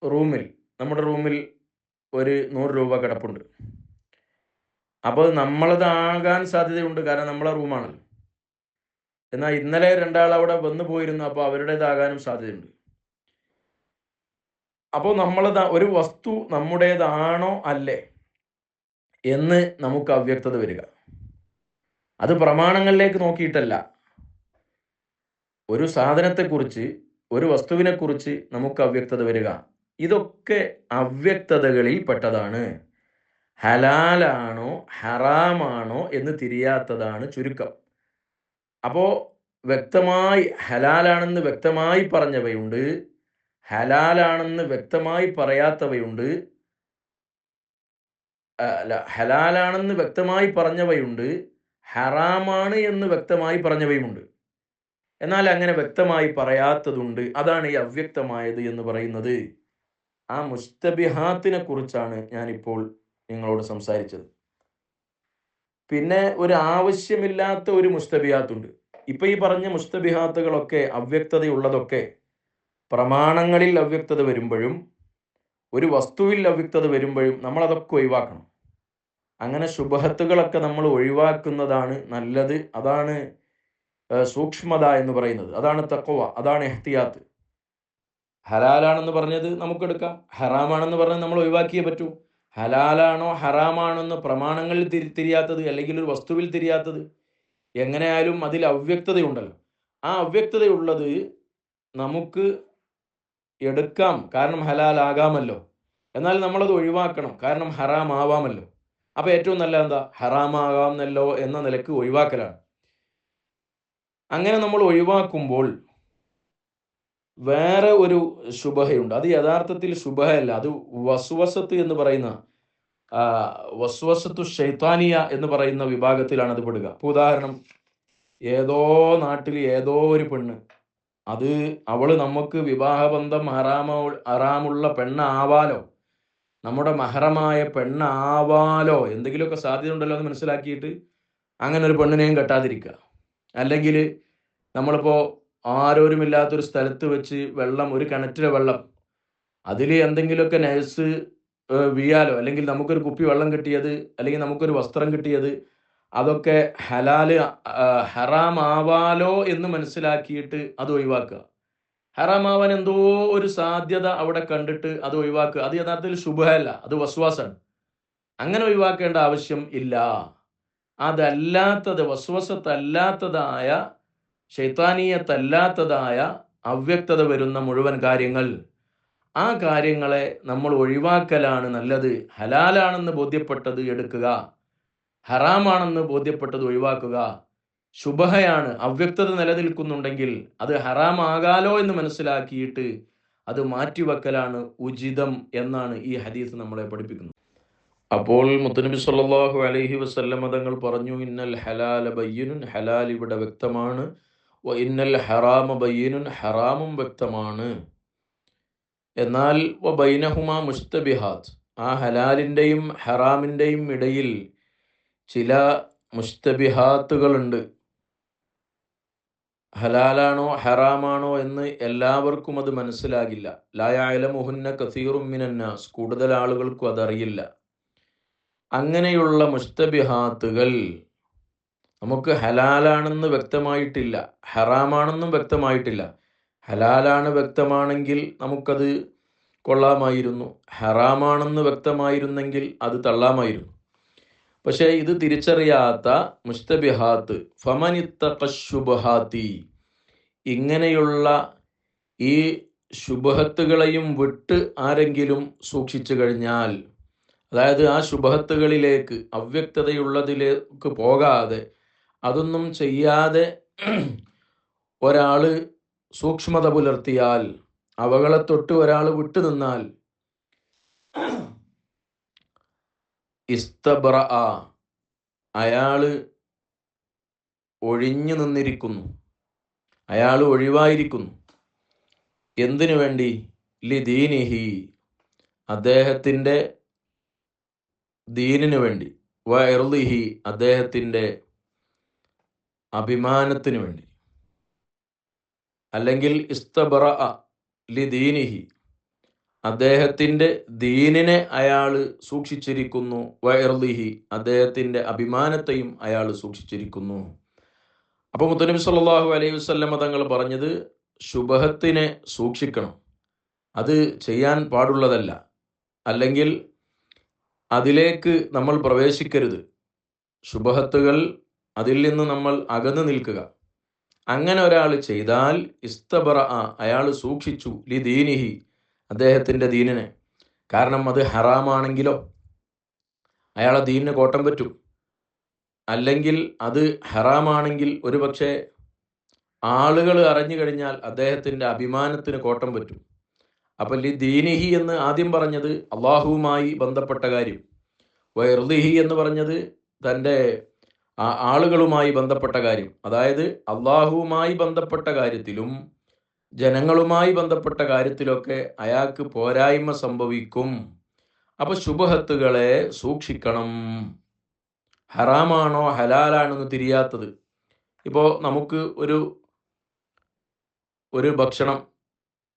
റൂമിൽ ഒരു 100 രൂപ കിടപ്പുണ്ട്. അപ്പോൾ നമ്മളതാകാൻ സാധ്യതയുണ്ട്, കാരണം നമ്മളെ റൂമാണല്ലോ. എന്നാൽ ഇന്നലെ 2 ആൾ അവിടെ വന്നു പോയിരുന്നു, അപ്പോൾ അവരുടേതാകാനും സാധ്യതയുണ്ട്. അപ്പോൾ ഒരു വസ്തു നമ്മുടേതാണോ അല്ലേ എന്ന് നമുക്ക് അവ്യക്തത വരിക. അത് പ്രമാണങ്ങളിലേക്ക് നോക്കിയിട്ടല്ല. ഒരു സാധനത്തെക്കുറിച്ച്, ഒരു വസ്തുവിനെക്കുറിച്ച് നമുക്ക് അവ്യക്തത വരിക. ഇതൊക്കെ അവ്യക്തതകളിൽ പെട്ടതാണ്. ഹലാലാണോ ഹറാമാണോ എന്ന് തിരിയാത്തതാണ് ചുരുക്കം. അപ്പോൾ വ്യക്തമായി ഹലാലാണെന്ന് വ്യക്തമായി പറഞ്ഞവയുണ്ട്, ഹലാലാണെന്ന് വ്യക്തമായി പറയാത്തവയുണ്ട്. ഹലാലാണെന്ന് വ്യക്തമായി പറഞ്ഞവയുണ്ട്, ഹറാമാണ് എന്ന് വ്യക്തമായി പറഞ്ഞവയുമുണ്ട്. എന്നാൽ അങ്ങനെ വ്യക്തമായി പറയാത്തതുണ്ട്. അതാണ് ഈ അവ്യക്തമായത് എന്ന് പറയുന്നത്. ആ മുസ്തബിഹാത്തിനെ കുറിച്ചാണ് ഞാനിപ്പോൾ നിങ്ങളോട് സംസാരിച്ചത്. പിന്നെ ഒരു ആവശ്യമില്ലാത്ത ഒരു മുസ്തബിഹാത്തുണ്ട്. ഇപ്പം ഈ പറഞ്ഞ മുസ്തബിഹാത്തുകളൊക്കെ അവ്യക്തതയുള്ളതൊക്കെ പ്രമാണങ്ങളിൽ അവ്യക്തത വരുമ്പോഴും ഒരു വസ്തുവിൽ അവ്യക്തത വരുമ്പോഴും നമ്മളതൊക്കെ ഒഴിവാക്കണം. അങ്ങനെ ശുബഹത്തുകളൊക്കെ നമ്മൾ ഒഴിവാക്കുന്നതാണ് നല്ലത്. അതാണ് സൂക്ഷ്മത എന്ന് പറയുന്നത്. അതാണ് തഖ്വ, അതാണ് ഇഹ്തിയാത്ത്. ഹലാലാണെന്ന് പറഞ്ഞത് നമുക്കെടുക്കാം, ഹറാമാണെന്ന് പറഞ്ഞത് നമ്മൾ ഒഴിവാക്കിയേ പറ്റൂ. ഹലാലാണോ ഹറാമാണെന്ന് പ്രമാണങ്ങളിൽ തിരിയാത്തത്, അല്ലെങ്കിൽ ഒരു വസ്തുവിൽ തിരിയാത്തത്, എങ്ങനെയായാലും അതിൽ അവ്യക്തതയുണ്ടല്ലോ. ആ അവ്യക്തതയുള്ളത് നമുക്ക് എടുക്കാം, കാരണം ഹലാലാകാമല്ലോ. എന്നാൽ നമ്മളത് ഒഴിവാക്കണം, കാരണം ഹറാമാവാമല്ലോ. അപ്പോൾ ഏറ്റവും നല്ല എന്താ, ഹറാമാകാമല്ലോ എന്ന നിലക്ക് ഒഴിവാക്കലാണ്. അങ്ങനെ നമ്മൾ ഒഴിവാക്കുമ്പോൾ വേറെ ഒരു ശുബഹയുണ്ട്. അത് യഥാർത്ഥത്തിൽ ശുബഹയല്ല, അത് വസ്വസത്ത് എന്ന് പറയുന്ന വസ്വസത്തു ശൈത്താനിയ എന്ന് പറയുന്ന വിഭാഗത്തിലാണ് അത് പെടുക. ഇപ്പോൾ ഉദാഹരണം, ഏതോ നാട്ടിൽ ഏതോ ഒരു പെണ്ണ്, അവള് നമുക്ക് വിവാഹബന്ധം ഹറാമുള്ള പെണ്ണാവാലോ, നമ്മുടെ മഹറമായ പെണ്ണാവാലോ, എന്തെങ്കിലുമൊക്കെ സാധ്യത ഉണ്ടല്ലോ എന്ന് മനസ്സിലാക്കിയിട്ട് അങ്ങനെ ഒരു പെണ്ണിനെയും കെട്ടാതിരിക്കുക. അല്ലെങ്കിൽ നമ്മളിപ്പോൾ ആരോരുമില്ലാത്തൊരു സ്ഥലത്ത് വെച്ച് ഒരു കിണറ്റിലെ വെള്ളം, അതിൽ എന്തെങ്കിലുമൊക്കെ നഴ്സ് വീഴാലോ, അല്ലെങ്കിൽ നമുക്കൊരു കുപ്പി വെള്ളം കിട്ടിയത്, അല്ലെങ്കിൽ നമുക്കൊരു വസ്ത്രം കിട്ടിയത്, അതൊക്കെ ഹറാമാവാലോ എന്ന് മനസ്സിലാക്കിയിട്ട് അത് ഒഴിവാക്കുക. ഹറാമാവാൻ എന്തോ ഒരു സാധ്യത അവിടെ കണ്ടിട്ട് അത് ഒഴിവാക്കുക. അത് യഥാർത്ഥത്തിൽ ശുബഹയല്ല, അത് വസ്വാസാണ്. അങ്ങനെ ഒഴിവാക്കേണ്ട ആവശ്യം ഇല്ല. അതല്ലാത്തത്, വസ്വസത്തല്ലാത്തതായ, ശൈത്താനീയത്തല്ലാത്തതായ അവ്യക്തത വരുന്ന മുഴുവൻ കാര്യങ്ങൾ, ആ കാര്യങ്ങളെ നമ്മൾ ഒഴിവാക്കലാണ് നല്ലത്. ഹലാലാണെന്ന് ബോധ്യപ്പെട്ടത് എടുക്കുക, ഹറാമാണെന്ന് ബോധ്യപ്പെട്ടത് ഒഴിവാക്കുക. ശുബഹയാണ്, അവ്യക്തത നിലനിൽക്കുന്നുണ്ടെങ്കിൽ അത് ഹറാമാകാലോ എന്ന് മനസ്സിലാക്കിയിട്ട് അത് മാറ്റിവെക്കലാണ് ഉചിതം എന്നാണ് ഈ ഹദീസ് നമ്മളെ പഠിപ്പിക്കുന്നത്. അപ്പോൾ മുത്തുനബി സല്ലല്ലാഹു അലൈഹി വസല്ലം തങ്ങൾ പറഞ്ഞു, ഇന്നൽ ഹലാല ബയ്യിനുൻ, ഹലാൽ ഇവിടെ വ്യക്തമാണ്, വ ഇന്നൽ ഹറാമ ബയ്യിനുൻ, ഹറാമും വ്യക്തമാണ്. എന്നാൽ വ ബൈനഹുമാ മുസ്തബിഹാത്ത്, ആ ഹലാലിൻ്റെയും ഹറാമിൻ്റെയും ഇടയിൽ ചില മുസ്തബിഹാത്തുകളുണ്ട്. ഹലാലാണോ ഹറാമാണോ എന്ന് എല്ലാവർക്കും അത് മനസ്സിലാകില്ല. ലാ യഅലമുഹുന്ന കസീറും മിനന്നാസ്, കൂടുതൽ ആളുകൾക്കും അതറിയില്ല. അങ്ങനെയുള്ള മുസ്തബിഹാത്തുകൾ നമുക്ക് ഹലാലാണെന്ന് വ്യക്തമായിട്ടില്ല, ഹറാമാണെന്നും വ്യക്തമായിട്ടില്ല. ഹലാലാണ് വ്യക്തമാണെങ്കിൽ നമുക്കത് കൊള്ളാമായിരുന്നു, ഹറാമാണെന്ന് വ്യക്തമായിരുന്നെങ്കിൽ അത് തള്ളാമായിരുന്നു. പക്ഷേ ഇത് തിരിച്ചറിയാത്ത മുസ്തബിഹാത്ത്, ഫമനിത്തഖശുബഹാത്തി, ഇങ്ങനെയുള്ള ഈ ശുബഹത്തുകളെയും വിട്ട് ആരെങ്കിലും സൂക്ഷിച്ചു കഴിഞ്ഞാൽ, അതായത് ആ ശുബഹത്തുകളിലേക്ക്, അവ്യക്തതയുള്ളതിലേക്ക് പോകാതെ, അതൊന്നും ചെയ്യാതെ ഒരാൾ സൂക്ഷ്മത പുലർത്തിയാൽ, അവകളെ തൊട്ട് ഒരാൾ വിട്ടുനിന്നാൽ, ഇസ്തബ്ര, അയാൾ ഒഴിഞ്ഞു നിന്നിരിക്കുന്നു, അയാൾ ഒഴിവായിരിക്കുന്നു. എന്തിനു വേണ്ടി? ലിദീനിഹി, അദ്ദേഹത്തിൻ്റെ ദീനിനു വേണ്ടി, വ ഇർളിഹി, അദ്ദേഹത്തിൻ്റെ അഭിമാനത്തിനു വേണ്ടി. അല്ലെങ്കിൽ ഇസ്തബ്ര ലിദീനിഹി, അദ്ദേഹത്തിൻ്റെ ദീനിനെ അയാൾ സൂക്ഷിച്ചിരിക്കുന്നു, വ ഇർളിഹി, അദ്ദേഹത്തിൻ്റെ അഭിമാനത്തെയും അയാൾ സൂക്ഷിച്ചിരിക്കുന്നു. അപ്പോൾ മുത്തനബി സല്ലല്ലാഹു അലൈഹി വസല്ലമ തങ്ങൾ പറഞ്ഞത് ശുബഹത്തിനെ സൂക്ഷിക്കണം, അത് ചെയ്യാൻ പാടുള്ളതല്ല, അല്ലെങ്കിൽ അതിലേക്ക് നമ്മൾ പ്രവേശിക്കരുത്. ശുബഹത്തുകൾ, അതിൽ നിന്ന് നമ്മൾ അകന്നു നിൽക്കുക. അങ്ങനെ ഒരാൾ ചെയ്താൽ ഇസ്തബ്ര, അയാൾ സൂക്ഷിച്ചു, ലിദീനിഹി, അദ്ദേഹത്തിൻ്റെ ദീനിനെ. കാരണം അത് ഹറാമാണെങ്കിലോ അയാളെ ദീനിന് കോട്ടം പറ്റും. അല്ലെങ്കിൽ അത് ഹറാമാണെങ്കിൽ ഒരുപക്ഷെ ആളുകൾ അറിഞ്ഞു കഴിഞ്ഞാൽ അദ്ദേഹത്തിൻ്റെ അഭിമാനത്തിന് കോട്ടം പറ്റും. അപ്പം ലിദീനിഹി എന്ന് ആദ്യം പറഞ്ഞത് അള്ളാഹുവുമായി ബന്ധപ്പെട്ട കാര്യം, വൈർദിഹി എന്ന് പറഞ്ഞത് തൻ്റെ ആളുകളുമായി ബന്ധപ്പെട്ട കാര്യം. അതായത് അള്ളാഹുവുമായി ബന്ധപ്പെട്ട കാര്യത്തിലും ജനങ്ങളുമായി ബന്ധപ്പെട്ട കാര്യത്തിലൊക്കെ അയാൾക്ക് പോരായ്മ സംഭവിക്കും. അപ്പോൾ ശുബഹത്തുകളെ സൂക്ഷിക്കണം. ഹറാമാണോ ഹലാലാണെന്ന് തിരിയാത്തത്. ഇപ്പോൾ നമുക്ക് ഒരു ഭക്ഷണം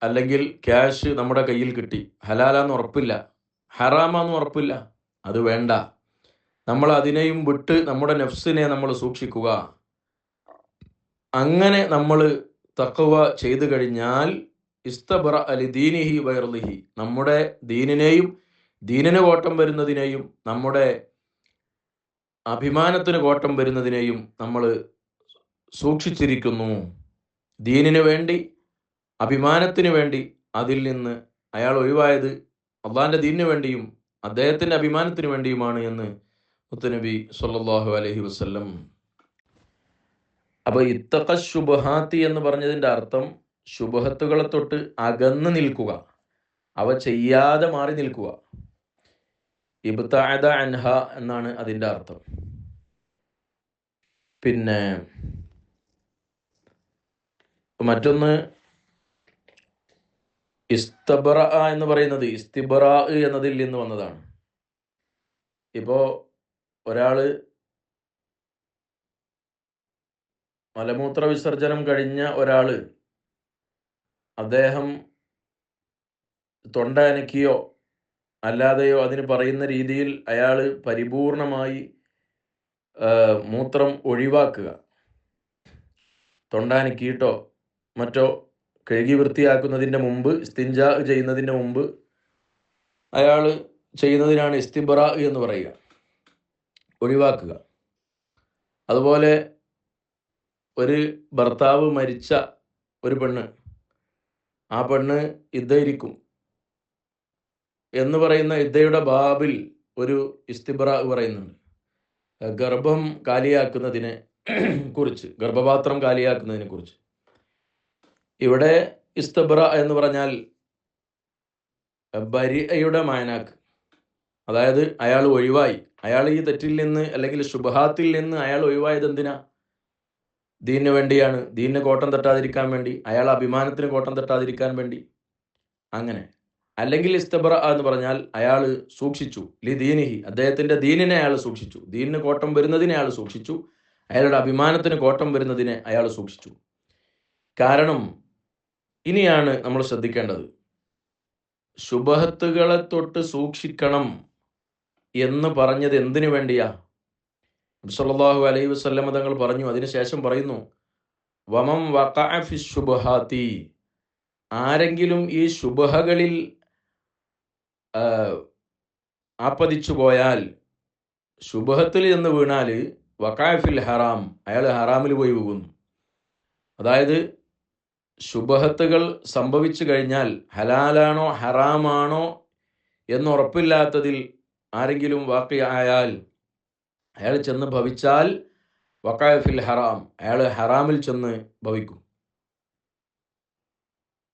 അല്ലെങ്കിൽ ക്യാഷ് നമ്മുടെ കയ്യിൽ കിട്ടി, ഹലാലാന്ന് ഉറപ്പില്ല, ഹറാമാന്ന് ഉറപ്പില്ല, അത് വേണ്ട. നമ്മൾ അതിനെയും വിട്ട് നമ്മുടെ നഫ്സിനെ നമ്മൾ സൂക്ഷിക്കുക. അങ്ങനെ നമ്മൾ തഖ്വ ചെയ്തു കഴിഞ്ഞാൽ ഇസ്തബ്ര ലിദീനിഹി വൈർളിഹി, നമ്മുടെ ദീനിനെയും ദീനിന് കോട്ടം വരുന്നതിനെയും നമ്മുടെ അഭിമാനത്തിന് കോട്ടം വരുന്നതിനെയും നമ്മൾ സൂക്ഷിച്ചിരിക്കുന്നു. ദീനിനു വേണ്ടി, അഭിമാനത്തിന് വേണ്ടി അതിൽ നിന്ന് അയാൾ ഒഴിവായത് അള്ളാഹിൻ്റെ ദീനിന് വേണ്ടിയും അദ്ദേഹത്തിൻ്റെ അഭിമാനത്തിന് വേണ്ടിയുമാണ് എന്ന് മുത്തുനബി സല്ലല്ലാഹു അലൈഹി വസല്ലം. അപ്പോൾ ഇത്തഖ ശുബഹാത്തി എന്ന് പറഞ്ഞതിൻ്റെ അർത്ഥം ശുബഹത്തുകളെ തൊട്ട് അകന്ന് നിൽക്കുക, അവ ചെയ്യാതെ മാറി നിൽക്കുക. ഇബ്തഅദ അൻഹ എന്നാണ് അതിൻ്റെ അർത്ഥം. പിന്നെ മറ്റൊന്ന് ഇസ്തബ്ര എന്ന് പറയുന്നത് ഇസ്തിബ്രാ എന്നതിൽ നിന്ന് വന്നതാണ്. ഇപ്പോൾ ഒരാൾ മലമൂത്ര വിസർജനം കഴിഞ്ഞ ഒരാൾ, അദ്ദേഹം തൊണ്ട അനക്കിയോ അല്ലാതെയോ അതിന് പറയുന്ന രീതിയിൽ അയാൾ പരിപൂർണമായി മൂത്രം ഒഴിവാക്കുക, തൊണ്ട അനക്കിയിട്ടോ മറ്റോ കഴുകി വൃത്തിയാക്കുന്നതിൻ്റെ മുമ്പ്, ഇസ്തിൻജാ ചെയ്യുന്നതിൻ്റെ മുമ്പ് അയാൾ ചെയ്യുന്നതിനാണ് ഇസ്തിബ്രാ എന്ന് പറയുക, ഒഴിവാക്കുക. അതുപോലെ ഒരു ഭർത്താവ് മരിച്ച ഒരു പെണ്ണ്, ആ പെണ്ണ് ഇദ്ദയിരിക്കും എന്ന് പറയുന്ന ഇദ്ദയുടെ ബാബിൽ ഒരു ഇസ്തിബ്രാ പറയുന്നുണ്ട്. ഗർഭം കാലിയാക്കുന്നതിനെ കുറിച്ച്, ഗർഭപാത്രം കാലിയാക്കുന്നതിനെ കുറിച്ച്. ഇവിടെ ഇസ്തിബ്ര എന്ന് പറഞ്ഞാൽ ബരിഅയുടെ മാനാക്ക്, അതായത് അയാൾ ഒഴിവായി, അയാൾ ഈ തെറ്റിൽ നിന്ന് അല്ലെങ്കിൽ ശുബഹാത്തിൽ നിന്ന് അയാൾ ഒഴിവായത് എന്തിനാ? ദീനിന് വേണ്ടിയാണ്, ദീനിന് കോട്ടം തട്ടാതിരിക്കാൻ വേണ്ടി, അയാൾ അഭിമാനത്തിന് കോട്ടം തട്ടാതിരിക്കാൻ വേണ്ടി, അങ്ങനെ. അല്ലെങ്കിൽ ഇസ്തബ്ര എന്ന് പറഞ്ഞാൽ അയാൾ സൂക്ഷിച്ചു, ലി ദീനിഹി, അദ്ദേഹത്തിൻ്റെ ദീനിനെ അയാൾ സൂക്ഷിച്ചു, ദീനിന് കോട്ടം വരുന്നതിനെ അയാൾ സൂക്ഷിച്ചു, അയാളുടെ അഭിമാനത്തിന് കോട്ടം വരുന്നതിനെ അയാൾ സൂക്ഷിച്ചു. കാരണം ഇനിയാണ് നമ്മൾ ശ്രദ്ധിക്കേണ്ടത്, ശുബഹത്തുകളെ തൊട്ട് സൂക്ഷിക്കണം എന്ന് പറഞ്ഞത് എന്തിനു വേണ്ടിയാ? നബി സല്ലല്ലാഹു അലൈഹി വസല്ലം തങ്ങൾ പറഞ്ഞു, അതിനുശേഷം പറയുന്നു, വമം വഖഅ ഫി ശുബ്ഹാത്തി, ആരെങ്കിലും ഈ ശുബഹകളിൽ ആപ്പതിച്ചു പോയാൽ, ശുബഹത്തിൽ എന്ന് വീണാൽ, വഖഅ ഫിൽ ഹറാം, അയാൾ ഹറാമിൽ പോയി വീഴുന്നു. അതായത് ശുബഹത്തുകൾ സംഭവിച്ചു കഴിഞ്ഞാൽ ഹലാലാണോ ഹറാമാണോ എന്ന് ഉറപ്പില്ലാത്തതിൽ ആരെങ്കിലും വാഖി ആയാൽ, അയാൾ ചെന്ന് ഭവിച്ചാൽ, വഖഅ ഫിൽ ഹറാം, അയാൾ ഹറാമിൽ ചെന്ന് ഭവിക്കും.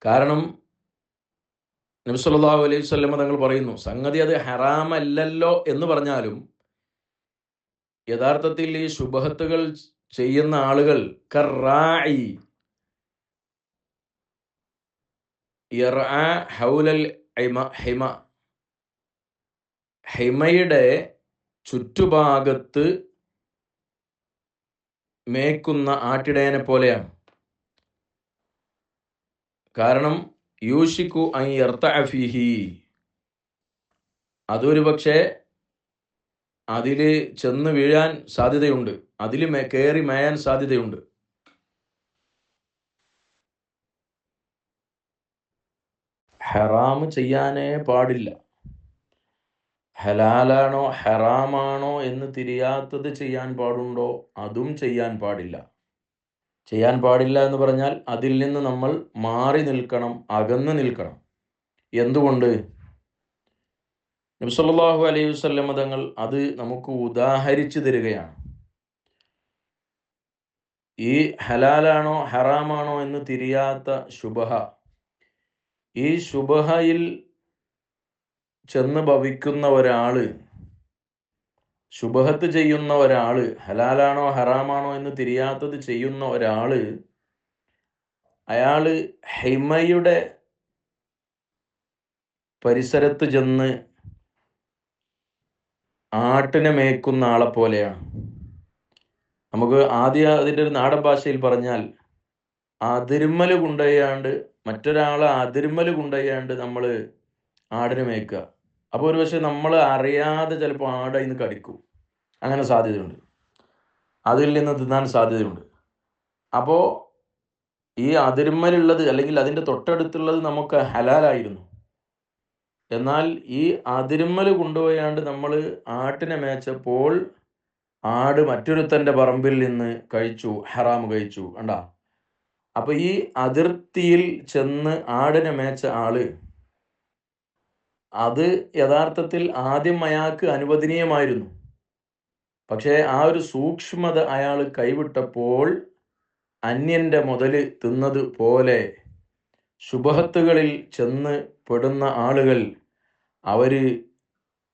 കാരണം നബി സല്ലല്ലാഹു അലൈഹി വസല്ലം തങ്ങൾ പറയുന്നു, സംഗതി അത് ഹറാമല്ലല്ലോ എന്ന് പറഞ്ഞാലും യഥാർത്ഥത്തിൽ ഈ ശുബഹത്തുകൾ ചെയ്യുന്ന ആളുകൾ കറാഇ യർആ ഹൗലൽ ഹിമ, ഹിമയുടെ ചുറ്റുഭാഗത്ത് മേക്കുന്ന ആട്ടിടയനെ പോലെയാണ്. കാരണം യൂഷിക്കു അൻ യർതഅ ഫീഹി, അതൊരു പക്ഷേ അതിൽ ചെന്ന് വീഴാൻ സാധ്യതയുണ്ട്, അതിൽ കയറി മേയാൻ സാധ്യതയുണ്ട്. ഹറാം ചെയ്യാനേ പാടില്ല. ഹലാലാണോ ഹറാമാണോ എന്ന് തിരിയാത്തത് ചെയ്യാൻ പാടുണ്ടോ? അതും ചെയ്യാൻ പാടില്ല. ചെയ്യാൻ പാടില്ല എന്ന് പറഞ്ഞാൽ അതിൽ നിന്ന് നമ്മൾ മാറി നിൽക്കണം, അകന്ന് നിൽക്കണം. എന്തുകൊണ്ട്? നബി സല്ലല്ലാഹു അലൈഹി വസല്ലം തങ്ങൾ അത് നമുക്ക് ഉദാഹരിച്ചു തരികയാണ്. ഈ ഹലാലാണോ ഹറാമാണോ എന്ന് തിരിയാത്ത ശുബഹ, ഈ ശുബഹയിൽ ചെന്ന് ഭവിക്കുന്ന ഒരാള്, ശുബഹത്ത് ചെയ്യുന്ന ഒരാള്, ഹലാലാണോ ഹറാമാണോ എന്ന് തിരിയാത്തത് ചെയ്യുന്ന ഒരാള്, അയാള് ഹിമയുടെ പരിസരത്ത് ചെന്ന് ആട്ടിനെ മേയ്ക്കുന്ന ആളെ പോലെയാണ്. നമുക്ക് ആദ്യം അതിൻ്റെ ഒരു നാടൻ ഭാഷയിൽ പറഞ്ഞാൽ, അതിരുമ്മൽ കൊണ്ടുപോയാണ്ട്, മറ്റൊരാളെ അതിരുമ്മൽ കൊണ്ടുപോയാണ്ട് നമ്മൾ ആടിനെ മേയ്ക്കുക. അപ്പോൾ ഒരു പക്ഷേ നമ്മൾ അറിയാതെ ചിലപ്പോൾ ആട് അതിന് കടിക്കും, അങ്ങനെ സാധ്യതയുണ്ട്, അതിൽ നിന്ന് തിന്നാൻ സാധ്യതയുണ്ട്. അപ്പോൾ ഈ അതിരുമ്മലുള്ളത് അല്ലെങ്കിൽ അതിൻ്റെ തൊട്ടടുത്തുള്ളത് നമുക്ക് ഹലാലായിരുന്നു. എന്നാൽ ഈ അതിരുമ്മൽ കൊണ്ടുപോയാണ്ട് നമ്മൾ ആട്ടിനെ മേച്ചപ്പോൾ ആട് മറ്റൊരുത്തൻ്റെ പറമ്പിൽ നിന്ന് കഴിച്ചു, ഹറാം കഴിച്ചു. കണ്ടാ? അപ്പോൾ ഈ അതിർത്തിയിൽ ചെന്ന് ആടിനെ മേച്ച ആള്, അത് യഥാർത്ഥത്തിൽ ആദ്യം അയാൾക്ക് അനുവദനീയമായിരുന്നു. പക്ഷേ ആ ഒരു സൂക്ഷ്മത അയാൾ കൈവിട്ടപ്പോൾ അന്യൻ്റെ മുതൽ തിന്നത് പോലെ ശുബഹത്തുകളിൽ ചെന്ന് പെടുന്ന ആളുകൾ അവർ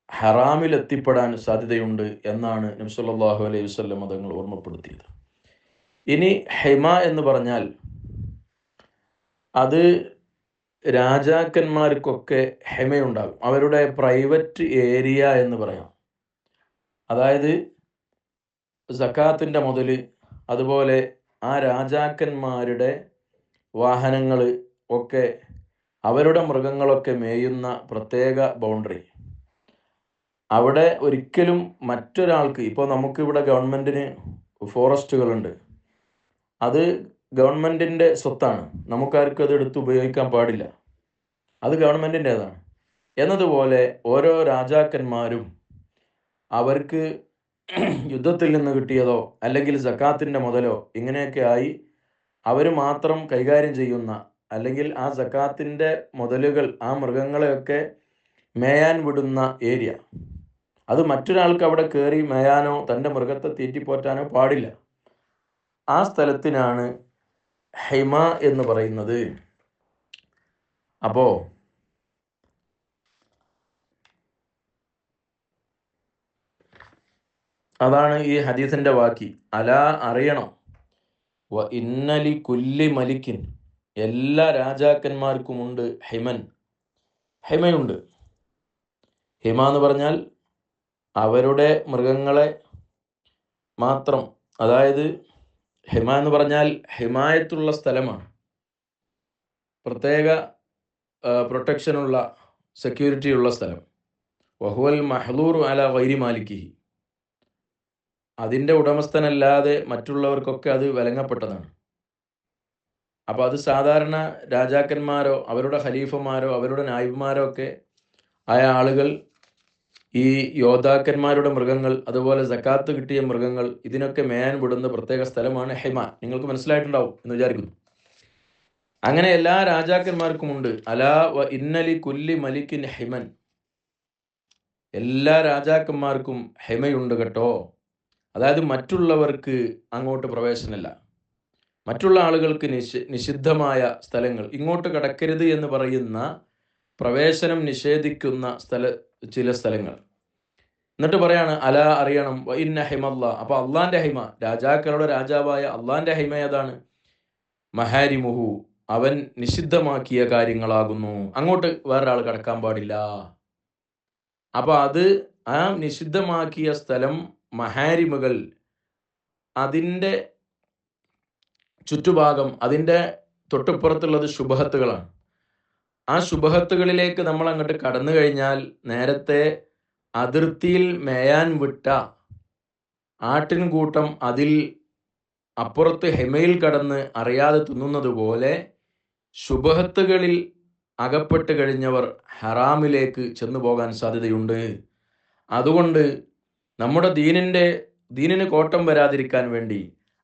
ഹറാമിലെത്തിപ്പെടാൻ സാധ്യതയുണ്ട് എന്നാണ് നബി സല്ലല്ലാഹു അലൈഹി വസല്ലം തങ്ങൾ ഓർമ്മപ്പെടുത്തിയത്. ഇനി ഹിമ എന്ന് പറഞ്ഞാൽ അത് രാജാക്കന്മാർക്കൊക്കെ ഹിമയുണ്ടാകും, അവരുടെ പ്രൈവറ്റ് ഏരിയ എന്ന് പറയാം. അതായത് സക്കാത്തിൻ്റെ മുതൽ, അതുപോലെ ആ രാജാക്കന്മാരുടെ വാഹനങ്ങൾ ഒക്കെ, അവരുടെ മൃഗങ്ങളൊക്കെ മേയുന്ന പ്രത്യേക ബൗണ്ടറി, അവിടെ ഒരിക്കലും മറ്റൊരാൾക്ക്, ഇപ്പോൾ നമുക്കിവിടെ ഗവൺമെൻറ്റിന് ഫോറസ്റ്റുകളുണ്ട്, അത് ഗവൺമെൻറ്റിൻ്റെ സ്വത്താണ്, നമുക്കാർക്കും അത് എടുത്ത് ഉപയോഗിക്കാൻ പാടില്ല, അത് ഗവൺമെൻറ്റിൻ്റേതാണ്. എന്നതുപോലെ ഓരോ രാജാക്കന്മാരും അവർക്ക് യുദ്ധത്തിൽ നിന്ന് കിട്ടിയതോ അല്ലെങ്കിൽ സക്കാത്തിൻ്റെ മുതലോ ഇങ്ങനെയൊക്കെ ആയി അവർ മാത്രം കൈകാര്യം ചെയ്യുന്ന, അല്ലെങ്കിൽ ആ സക്കാത്തിൻ്റെ മുതലുകൾ ആ മൃഗങ്ങളെയൊക്കെ മേയാൻ വിടുന്ന ഏരിയ, അത് മറ്റൊരാൾക്ക് അവിടെ കയറി മേയാനോ തൻ്റെ മൃഗത്തെ തീറ്റിപ്പോറ്റാനോ പാടില്ല. ആ സ്ഥലത്തിനാണ് ഹിമ എന്ന് പറയുന്നത്. അപ്പോൾ അതാണ് ഈ ഹദീസിൻ്റെ വാക്കി. അലാ, അറിയണം, വ ഇന്നലി കുല്ലി മലിക്കിൻ, എല്ലാ രാജാക്കന്മാർക്കുമുണ്ട് ഹിമൻ, ഹിമയുണ്ട്. ഹിമ എന്ന് പറഞ്ഞാൽ അവരുടെ മൃഗങ്ങളെ മാത്രം, അതായത് ഹിമ എന്ന് പറഞ്ഞാൽ ഹിമായത്തുള്ള സ്ഥലമാണ്, പ്രത്യേക പ്രൊട്ടക്ഷനുള്ള, സെക്യൂരിറ്റി ഉള്ള സ്ഥലം. വഹുവൽ മഹ്ലൂറു അല ഗൈരി മാലിക്കിഹി, അതിൻ്റെ ഉടമസ്ഥനല്ലാതെ മറ്റുള്ളവർക്കൊക്കെ അത് വിലങ്ങപ്പെട്ടതാണ്. അപ്പോൾ അത് സാധാരണ രാജാക്കന്മാരോ അവരുടെ ഖലീഫമാരോ അവരുടെ നായിബ്മാരോ ഒക്കെ ആയ ആളുകൾ ഈ യോദ്ധാക്കന്മാരുടെ മൃഗങ്ങൾ, അതുപോലെ സക്കാത്ത് കിട്ടിയ മൃഗങ്ങൾ, ഇതിനൊക്കെ മേയാൻ വിടുന്ന പ്രത്യേക സ്ഥലമാണ് ഹിമ. നിങ്ങൾക്ക് മനസ്സിലായിട്ടുണ്ടാവും എന്ന് വിചാരിക്കുന്നു. അങ്ങനെ എല്ലാ രാജാക്കന്മാർക്കുമുണ്ട്. അലാ വ ഇന്നലി കുല്ലി മലിക്കിൻ ഹിമൻ, എല്ലാ രാജാക്കന്മാർക്കും ഹിമയുണ്ട് കേട്ടോ. അതായത് മറ്റുള്ളവർക്ക് അങ്ങോട്ട് പ്രവേശനമില്ല, മറ്റുള്ള ആളുകൾക്ക് നിഷിദ്ധമായ സ്ഥലങ്ങൾ, ഇങ്ങോട്ട് കടക്കരുത് എന്ന് പറയുന്ന, പ്രവേശനം നിഷേധിക്കുന്ന ചില സ്ഥലങ്ങൾ. എന്നിട്ട് പറയാണ് അലാ, അറിയണം, വ ഇന്ന ഹിമല്ല, അപ്പോൾ അള്ളാന്റെ ഹിമ, രാജാക്കളുടെ രാജാവായ അള്ളാന്റെ ഹിമ ഏതാണ്? മഹാരിമുഹു, അവൻ നിഷിദ്ധമാക്കിയ കാര്യങ്ങളാകുന്നു, അങ്ങോട്ട് വേറൊരാൾ കടക്കാൻ പാടില്ല. അപ്പോൾ അത് ആ നിഷിദ്ധമാക്കിയ സ്ഥലം, മഹാരിമുകൾ, അതിൻ്റെ ചുറ്റുഭാഗം, അതിൻ്റെ തൊട്ടുപുറത്തുള്ളത് ശുബഹത്തുകളാണ്. ആ ശുബഹത്തുകളിലേക്ക് നമ്മൾ അങ്ങോട്ട് കടന്നു കഴിഞ്ഞാൽ നേരത്തെ അതിർത്തിയിൽ മേയാൻ വിട്ട ആട്ടിൻകൂട്ടം അതിൽ അപ്പുറത്ത് ഹിമയിൽ കടന്ന് അറിയാതെ തിന്നുന്നത് പോലെ ശുബഹത്തുകളിൽ അകപ്പെട്ട് കഴിഞ്ഞവർ ഹറാമിലേക്ക് ചെന്നു പോകാൻ സാധ്യതയുണ്ട്. അതുകൊണ്ട് നമ്മുടെ ദീനിന് കോട്ടം വരാതിരിക്കാൻ വേണ്ടി,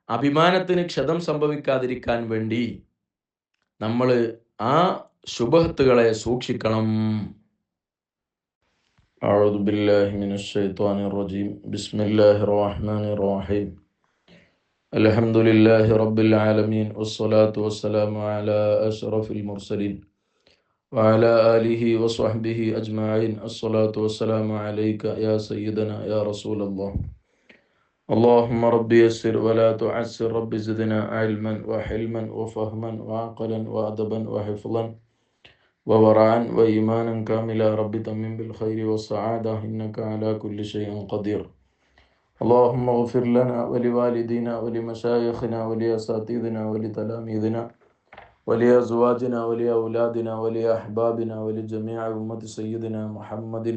അഭിമാനത്തിന് ക്ഷതം സംഭവിക്കാതിരിക്കാൻ വേണ്ടി നമ്മൾ ആ ശുബഹത്തുകളെ സൂക്ഷിക്കണം. അഊദു ബില്ലാഹി മിനശ് ശൈത്വാനിർ റജീം. ബിസ്മില്ലാഹിർ റഹ്മാനിർ റഹീം. അൽഹംദുലില്ലാഹി റബ്ബിൽ ആലമീൻ വസ്സലാത്തു വസ്സലാമു അലാ അഷ്റഫിൽ മുർസലീൻ വഅലാ ആലിഹി വസ്വഹ്ബിഹി അജ്മഈൻ. അസ്സലാത്തു വസ്സലാമു അലൈക യാ സയ്യിദനാ യാ റസൂലല്ലാഹ്. اللهم ربي يسر ولا تعسر، ربي زدنا علما وحلما وفهما وعقلا وأدبا وحفظا وورعا وإيمانا كاملا. ربي تمم بالخير والسعادة، إنك على كل شيء قدير. اللهم اغفر لنا ولوالدينا ولمشايخنا ولأساتذتنا ولتلاميذنا ولأزواجنا ولأولادنا ولأحبابنا ولجميع أمة سيدنا محمد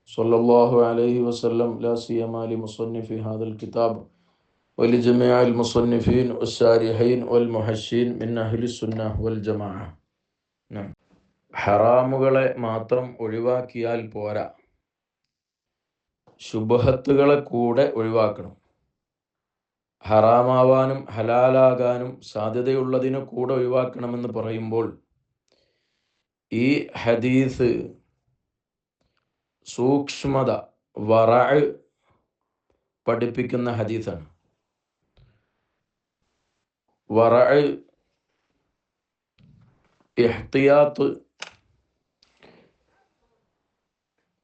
صلى الله عليه وسلم، لا سيما لمصنف هذا الكتاب ولجميع المصنفين والشارحين والمحشين من أهل السنة والجماعة. ഹറാമുകളെ മാത്രം ഒഴിവാക്കിയാൽ പോരാ, ശുബഹത്തുകളെ കൂടെ ഒഴിവാക്കണം. ഹറാമാവാനും ഹലാലാകാനും സാധ്യതയുള്ളതിനെ കൂടെ ഒഴിവാക്കണമെന്ന് പറയുമ്പോൾ ഈ ഹദീസ് സൂക്ഷ്മത, വറഅ് പഠിപ്പിക്കുന്ന ഹദീസാണ്. വറഅ്, ഇഹ്തിയാത്ത്,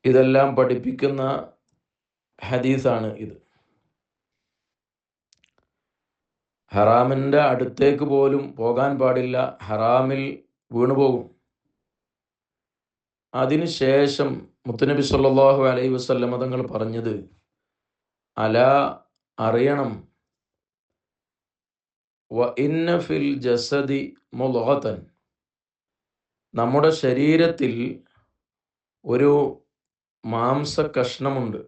ഇതെല്ലാം പഠിപ്പിക്കുന്ന ഹദീസാണ് ഇത്. ഹറാമിൻ്റെ അടുത്തേക്ക് പോലും പോകാൻ പാടില്ല, ഹറാമിൽ വീണുപോകും. അതിനുശേഷം മുത്തുനബി സല്ലല്ലാഹു അലൈഹി വസല്ലം തങ്ങൾ പറഞ്ഞത്, അലാ, അറിയണം, വ ഇന്ന ഫിൽ ജസദി മുദ്ഗതൻ, നമ്മുടെ ശരീരത്തിൽ ഒരു മാംസ കഷ്ണമുണ്ട്.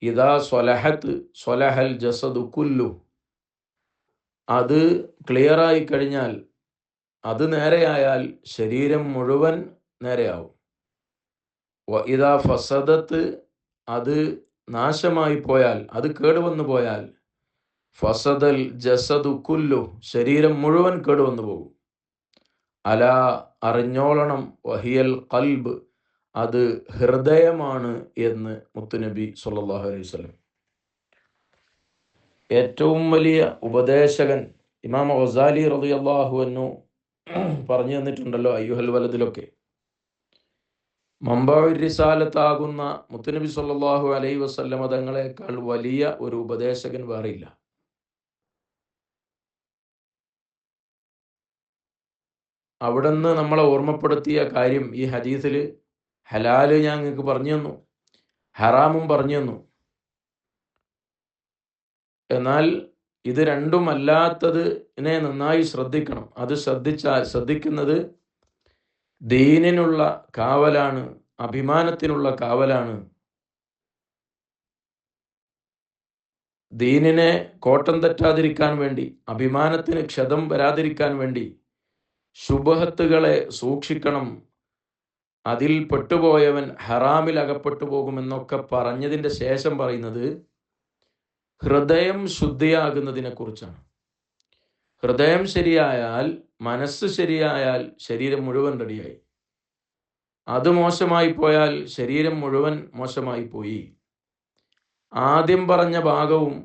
ഇദാ സ്വലഹത്ത് സ്വലഹൽ ജസദു കുല്ലു, അത് ക്ലിയറായി കഴിഞ്ഞാൽ, അത് നേരെയായാൽ ശരീരം മുഴുവൻ നേരെയാവും. വ ഇദാ ഫസദത്ത്, അത് നാശമായി പോയാൽ, അത് കേടുവന്നു പോയാൽ, ഫസദൽ ജസദു കുല്ലു, ശരീരം മുഴുവൻ കേടുവന്നു പോകും. അലാ, അറിഞ്ഞോളണം, വഹിയൽ ഖൽബ്, അത് ഹൃദയമാണ് എന്ന് മുത്തുനബി സല്ലല്ലാഹു അലൈഹി വസല്ലം. ഏറ്റവും വലിയ ഉപദേശകൻ ഇമാം ഗസാലി റളിയല്ലാഹു അൻഹു പറഞ്ഞു തന്നിട്ടുണ്ടല്ലോ അയ്യുഹൽ വലദിലൊക്കെ. മംബഉർ റിസാലത്താകുന്ന മുത്തുനബി സല്ലല്ലാഹു അലൈഹി വസല്ലം തങ്ങളെക്കാൾ വലിയ ഒരു ഉപദേശകൻ വേറെയില്ല. അവിടുന്ന് നമ്മളെ ഓർമ്മപ്പെടുത്തിയ കാര്യം ഈ ഹദീസിൽ ഹലാല് ഞാൻ നിങ്ങൾക്ക് പറഞ്ഞു തന്നു, ഹറാമും പറഞ്ഞു തന്നു. എന്നാൽ ഇത് രണ്ടും അല്ലാത്തതിനെ നന്നായി ശ്രദ്ധിക്കണം. അത് ശ്രദ്ധിക്കുന്നത് ദീനിനുള്ള കാവലാണ്, അഭിമാനത്തിനുള്ള കാവലാണ്. ദീനിനെ കോട്ടം തെറ്റാതിരിക്കാൻ വേണ്ടി, അഭിമാനത്തിന് ക്ഷതം വരാതിരിക്കാൻ വേണ്ടി ശുബഹത്തുകളെ സൂക്ഷിക്കണം. അതിൽ പെട്ടുപോയവൻ ഹറാമിൽ അകപ്പെട്ടു പോകുമെന്നൊക്കെ പറഞ്ഞതിൻ്റെ ശേഷം പറയുന്നത് ഹൃദയം ശുദ്ധിയാകുന്നതിനെ കുറിച്ചാണ്. ഹൃദയം ശരിയായാൽ, മനസ്സ് ശരിയായാൽ ശരീരം മുഴുവൻ റെഡിയായി. അത് മോശമായി പോയാൽ ശരീരം മുഴുവൻ മോശമായി പോയി. ആദ്യം പറഞ്ഞ ഭാഗവും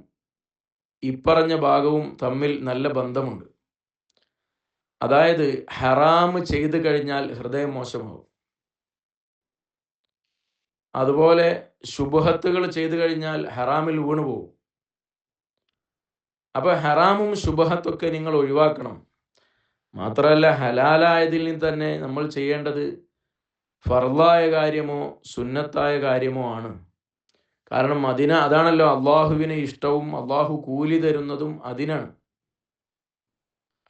ഇപ്പറഞ്ഞ ഭാഗവും തമ്മിൽ നല്ല ബന്ധമുണ്ട്. അതായത് ഹറാം ചെയ്തു കഴിഞ്ഞാൽ ഹൃദയം മോശമാവും. അതുപോലെ ശുബഹത്തുകൾ ചെയ്തു കഴിഞ്ഞാൽ ഹറാമിൽ വീണുപോകും. അപ്പോൾ ഹറാമും ശുബഹത്തൊക്കെ നിങ്ങൾ ഒഴിവാക്കണം. മാത്രമല്ല ഹലാലായതിൽ നിന്ന് തന്നെ നമ്മൾ ചെയ്യേണ്ടത് ഫർളായ കാര്യമോ സുന്നത്തായ കാര്യമോ ആണ്. കാരണം അതാണല്ലോ അള്ളാഹുവിന് ഇഷ്ടവും അള്ളാഹു കൂലി തരുന്നതും അതിനാണ്.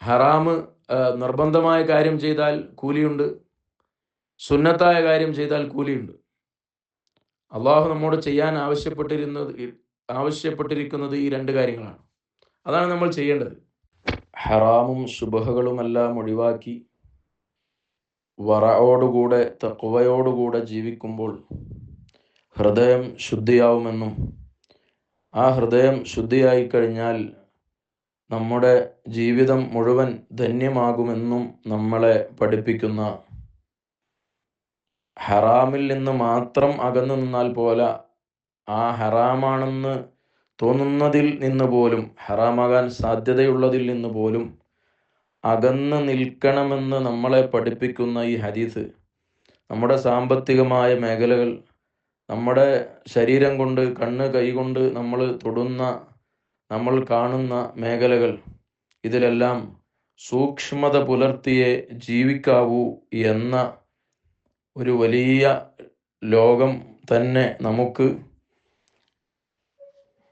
ഹറാമ് നിർബന്ധമായ കാര്യം ചെയ്താൽ കൂലിയുണ്ട്, സുന്നത്തായ കാര്യം ചെയ്താൽ കൂലിയുണ്ട്. അള്ളാഹു നമ്മോട് ചെയ്യാൻ ആവശ്യപ്പെട്ടിരിക്കുന്നത് ഈ രണ്ട് കാര്യങ്ങളാണ്. അതാണ് നമ്മൾ ചെയ്യേണ്ടത്. ഹറാമും ശുബഹകളുമെല്ലാം ഒഴിവാക്കി വറയോടുകൂടെ തഖ്വയോടുകൂടെ ജീവിക്കുമ്പോൾ ഹൃദയം ശുദ്ധിയാവുമെന്നും ആ ഹൃദയം ശുദ്ധിയായി കഴിഞ്ഞാൽ നമ്മുടെ ജീവിതം മുഴുവൻ ധന്യമാകുമെന്നും നമ്മളെ പഠിപ്പിക്കുന്ന, ഹറാമിൽ നിന്ന് മാത്രം അകന്നു നിന്നാൽ പോല ആ ഹറാമാണെന്ന് തോന്നുന്നതിൽ നിന്ന് പോലും, ഹറാമാകാൻ സാധ്യതയുള്ളതിൽ നിന്ന് പോലും അകന്ന് നിൽക്കണമെന്ന് നമ്മളെ പഠിപ്പിക്കുന്ന ഈ ഹദീസ് നമ്മുടെ സാമ്പത്തികമായ മേഖലകൾ, നമ്മുടെ ശരീരം കൊണ്ട്, കണ്ണ് കൈകൊണ്ട് നമ്മൾ തൊടുന്ന, നമ്മൾ കാണുന്ന മേഖലകൾ, ഇതിലെല്ലാം സൂക്ഷ്മത പുലർത്തിയേ ജീവിക്കാവൂ എന്ന ഒരു വലിയ ലോകം തന്നെ നമുക്ക്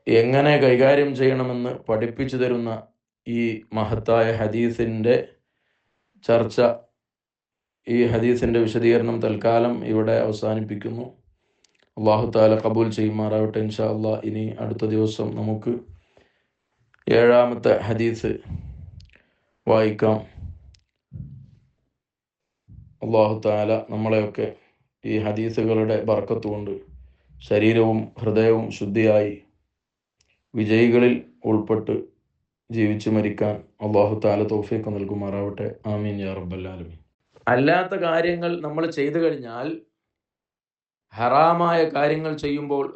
എങ്ങനെ കൈകാര്യം ചെയ്യണമെന്ന് പഠിപ്പിച്ചു തരുന്ന ഈ മഹത്തായ ഹദീസിൻ്റെ ചർച്ച, ഈ ഹദീസിൻ്റെ വിശദീകരണം തൽക്കാലം ഇവിടെ അവസാനിപ്പിക്കുന്നു. അല്ലാഹു തആല കബൂൽ ചെയ്യുമാറാവട്ടെ. ഇൻഷാ അല്ലാഹ് ഇനി അടുത്ത ദിവസം നമുക്ക് 7-ാമത്തെ ഹദീസ് വായിക്കാം. അല്ലാഹു തആല നമ്മളെയൊക്കെ ഈ ഹദീസുകളുടെ ബർക്കത്ത് കൊണ്ട് ശരീരവും ഹൃദയവും ശുദ്ധിയായി വിജയികളിൽ ഉൾപ്പെട്ട് ജീവിച്ചു മരിക്കാൻ അല്ലാഹു തആല തൗഫീഖ് നൽകുമാറാവട്ടെ. ആമീൻ യാ റബ്ബൽ ആലമീൻ. അല്ലാത്ത കാര്യങ്ങൾ നമ്മൾ ചെയ്തു കഴിഞ്ഞാൽ, ഹറാമായ കാര്യങ്ങൾ ചെയ്യുമ്പോൾ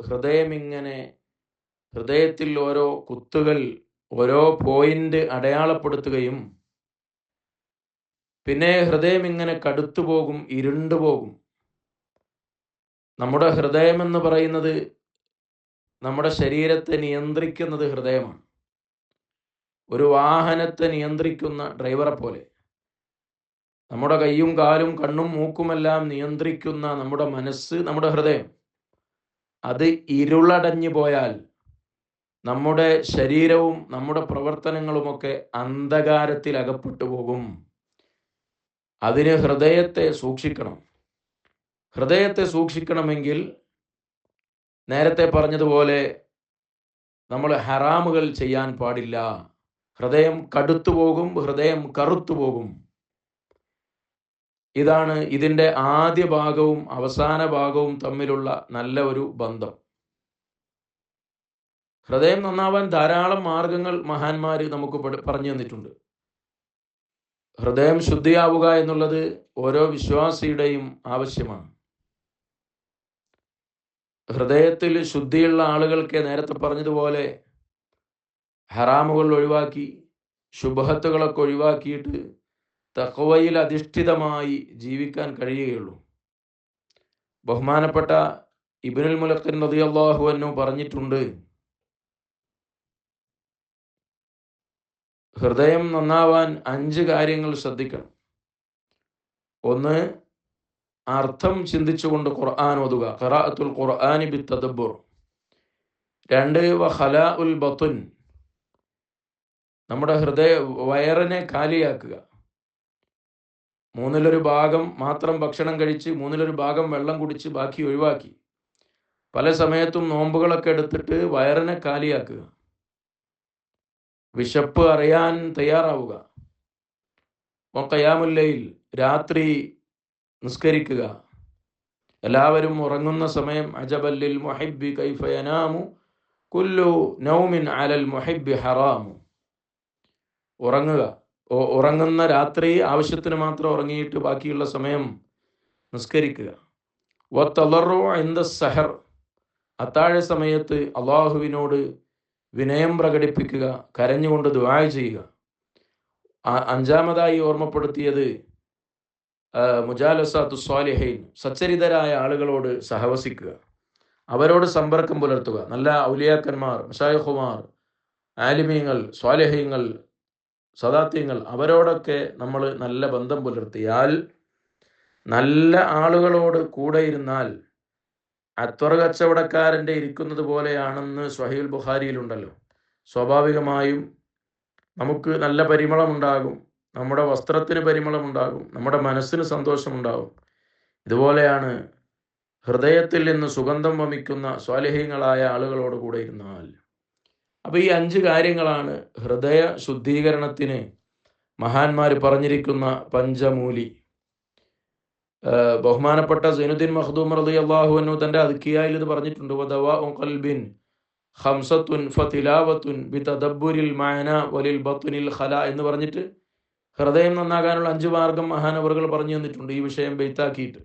ഹൃദയത്തിൽ ഓരോ കുത്തുകൾ, ഓരോ പോയിന്റ് അടയാളപ്പെടുത്തുകയും പിന്നെ ഹൃദയം ഇങ്ങനെ കടുത്തുപോകും, ഇരുണ്ടുപോകും. നമ്മുടെ ഹൃദയം എന്ന് പറയുന്നത് നമ്മുടെ ശരീരത്തെ നിയന്ത്രിക്കുന്നത് ഹൃദയമാണ്. ഒരു വാഹനത്തെ നിയന്ത്രിക്കുന്ന ഡ്രൈവറെ പോലെ നമ്മുടെ കൈയും കാലും കണ്ണും മൂക്കുമെല്ലാം നിയന്ത്രിക്കുന്ന നമ്മുടെ മനസ്സ്, നമ്മുടെ ഹൃദയം, അത് ഇരുളടഞ്ഞു പോയാൽ നമ്മുടെ ശരീരവും നമ്മുടെ പ്രവർത്തനങ്ങളുമൊക്കെ അന്ധകാരത്തിൽ അകപ്പെട്ടു പോകും. അതിന് ഹൃദയത്തെ സൂക്ഷിക്കണം. ഹൃദയത്തെ സൂക്ഷിക്കണമെങ്കിൽ നേരത്തെ പറഞ്ഞതുപോലെ നമ്മൾ ഹറാമുകൾ ചെയ്യാൻ പാടില്ല. ഹൃദയം കടുത്തു പോകും, ഹൃദയം കറുത്തു പോകും. ഇതാണ് ഇതിൻ്റെ ആദ്യ ഭാഗവും അവസാന ഭാഗവും തമ്മിലുള്ള നല്ല ഒരു ബന്ധം. ഹൃദയം നന്നാവാൻ ധാരാളം മാർഗങ്ങൾ മഹാന്മാർ നമുക്ക് പറഞ്ഞു തന്നിട്ടുണ്ട്. ഹൃദയം ശുദ്ധിയാവുക എന്നുള്ളത് ഓരോ വിശ്വാസിയുടെയും ആവശ്യമാണ്. ഹൃദയത്തിൽ ശുദ്ധിയുള്ള ആളുകൾക്ക് നേരത്തെ പറഞ്ഞതുപോലെ ഹറാമുകൾ ഒഴിവാക്കി, ശുബഹത്തുകളൊക്കെ ഒഴിവാക്കിയിട്ട് തഖ്വയിൽ അധിഷ്ഠിതമായി ജീവിക്കാൻ കഴിയുകയുള്ളൂ. ബഹുമാനപ്പെട്ട ഇബ്നുൽ മുലഖിൻ റളിയല്ലാഹു അൻഹു പറഞ്ഞിട്ടുണ്ട്, ഹൃദയം നന്നാവാൻ 5 കാര്യങ്ങൾ ശ്രദ്ധിക്കണം. ഒന്ന്, അർത്ഥം ചിന്തിച്ചുകൊണ്ട് ഖുർആൻ ഓതുക, ഖിറാഅത്തുൽ ഖുർആനി ബിത്തദബ്ബുർ. രണ്ട്, വഖലാഉൽ ബത്ൻ, നമ്മുടെ വയറിനെ കാലിയാക്കുക. മൂന്നിലൊരു ഭാഗം മാത്രം ഭക്ഷണം കഴിച്ച് മൂന്നിലൊരു ഭാഗം വെള്ളം കുടിച്ച് ബാക്കി ഒഴിവാക്കി പല സമയത്തും നോമ്പുകളൊക്കെ എടുത്തിട്ട് വയറിനെ കാലിയാക്കുക. വിശപ്പ് അറിയാൻ തയ്യാറാവുക. ഖിയാമുൽ ലൈൽ, രാത്രി നിസ്കരിക്കുക. എല്ലാവരും ഉറങ്ങുന്ന സമയം അജബല്ലിൽ മുഹിബ്ബി കൈഫ യനാമു കുല്ലു നൗമിൻ അലൽ മുഹിബ്ബി ഹറാമു. ഉറങ്ങുക. ഉറങ്ങുന്ന രാത്രി ആവശ്യത്തിന് മാത്രം ഉറങ്ങിയിട്ട് ബാക്കിയുള്ള സമയം നിസ്കരിക്കുക. വത്തളറു ഇൻദ സഹർ, അത്താഴ സമയത്ത് അള്ളാഹുവിനോട് വിനയം പ്രകടിപ്പിക്കുക, കരഞ്ഞുകൊണ്ട് ദുആ ചെയ്യുക. അഞ്ചാമതായി ഓർമ്മപ്പെടുത്തിയത് മുജാലസാത്തു സ്വാലിഹീൻ, സച്ചരിതരായ ആളുകളോട് സഹവസിക്കുക, അവരോട് സമ്പർക്കം പുലർത്തുക. നല്ല ഔലിയാക്കന്മാർ, മശായിഖുമാർ, ആലിമീങ്ങൾ, സ്വാലിഹീങ്ങൾ, സദാത്യങ്ങൾ, അവരോടൊക്കെ നമ്മൾ നല്ല ബന്ധം പുലർത്തിയാൽ, നല്ല ആളുകളോട് കൂടെ ഇരുന്നാൽ അത്തറ കച്ചവടക്കാരൻ്റെ ഇരിക്കുന്നത് പോലെയാണെന്ന് സ്വഹീഹുൽ ബുഖാരിയിലുണ്ടല്ലോ. സ്വാഭാവികമായും നമുക്ക് നല്ല പരിമളമുണ്ടാകും, നമ്മുടെ വസ്ത്രത്തിന് പരിമളമുണ്ടാകും, നമ്മുടെ മനസ്സിന് സന്തോഷമുണ്ടാകും. ഇതുപോലെയാണ് ഹൃദയത്തിൽ നിന്ന് സുഗന്ധം വമിക്കുന്ന സ്വാലിഹീങ്ങളായ ആളുകളോട് കൂടെ ഇരുന്നാൽ. അപ്പോൾ ഈ 5 കാര്യങ്ങളാണ് ഹൃദയ ശുദ്ധീകരണത്തിന് മഹാന്മാർ പറഞ്ഞിരിക്കുന്ന പഞ്ചമൂലി. ബഹുമാനപ്പെട്ട സൈനുദ്ദീൻ മഖ്ദൂം റളിയല്ലാഹു അൻഹു തൻ്റെ അദ്കിയായിൽ ഇത് പറഞ്ഞിട്ടുണ്ട്. വദവാഉ ഖൽബിൻ ഖംസത്തുൻ ഫതിലാവത്തുൻ ബിതദബ്ബുരിൽ മഅന വലിൽ ബത്നിൽ ഖല എന്ന് പറഞ്ഞിട്ട് ഹൃദയം നന്നാകാനുള്ള 5 മാർഗം മഹാനവറുകൾ പറഞ്ഞു തന്നിട്ടുണ്ട് ഈ വിഷയം ബെയ്ത്താക്കിയിട്ട്.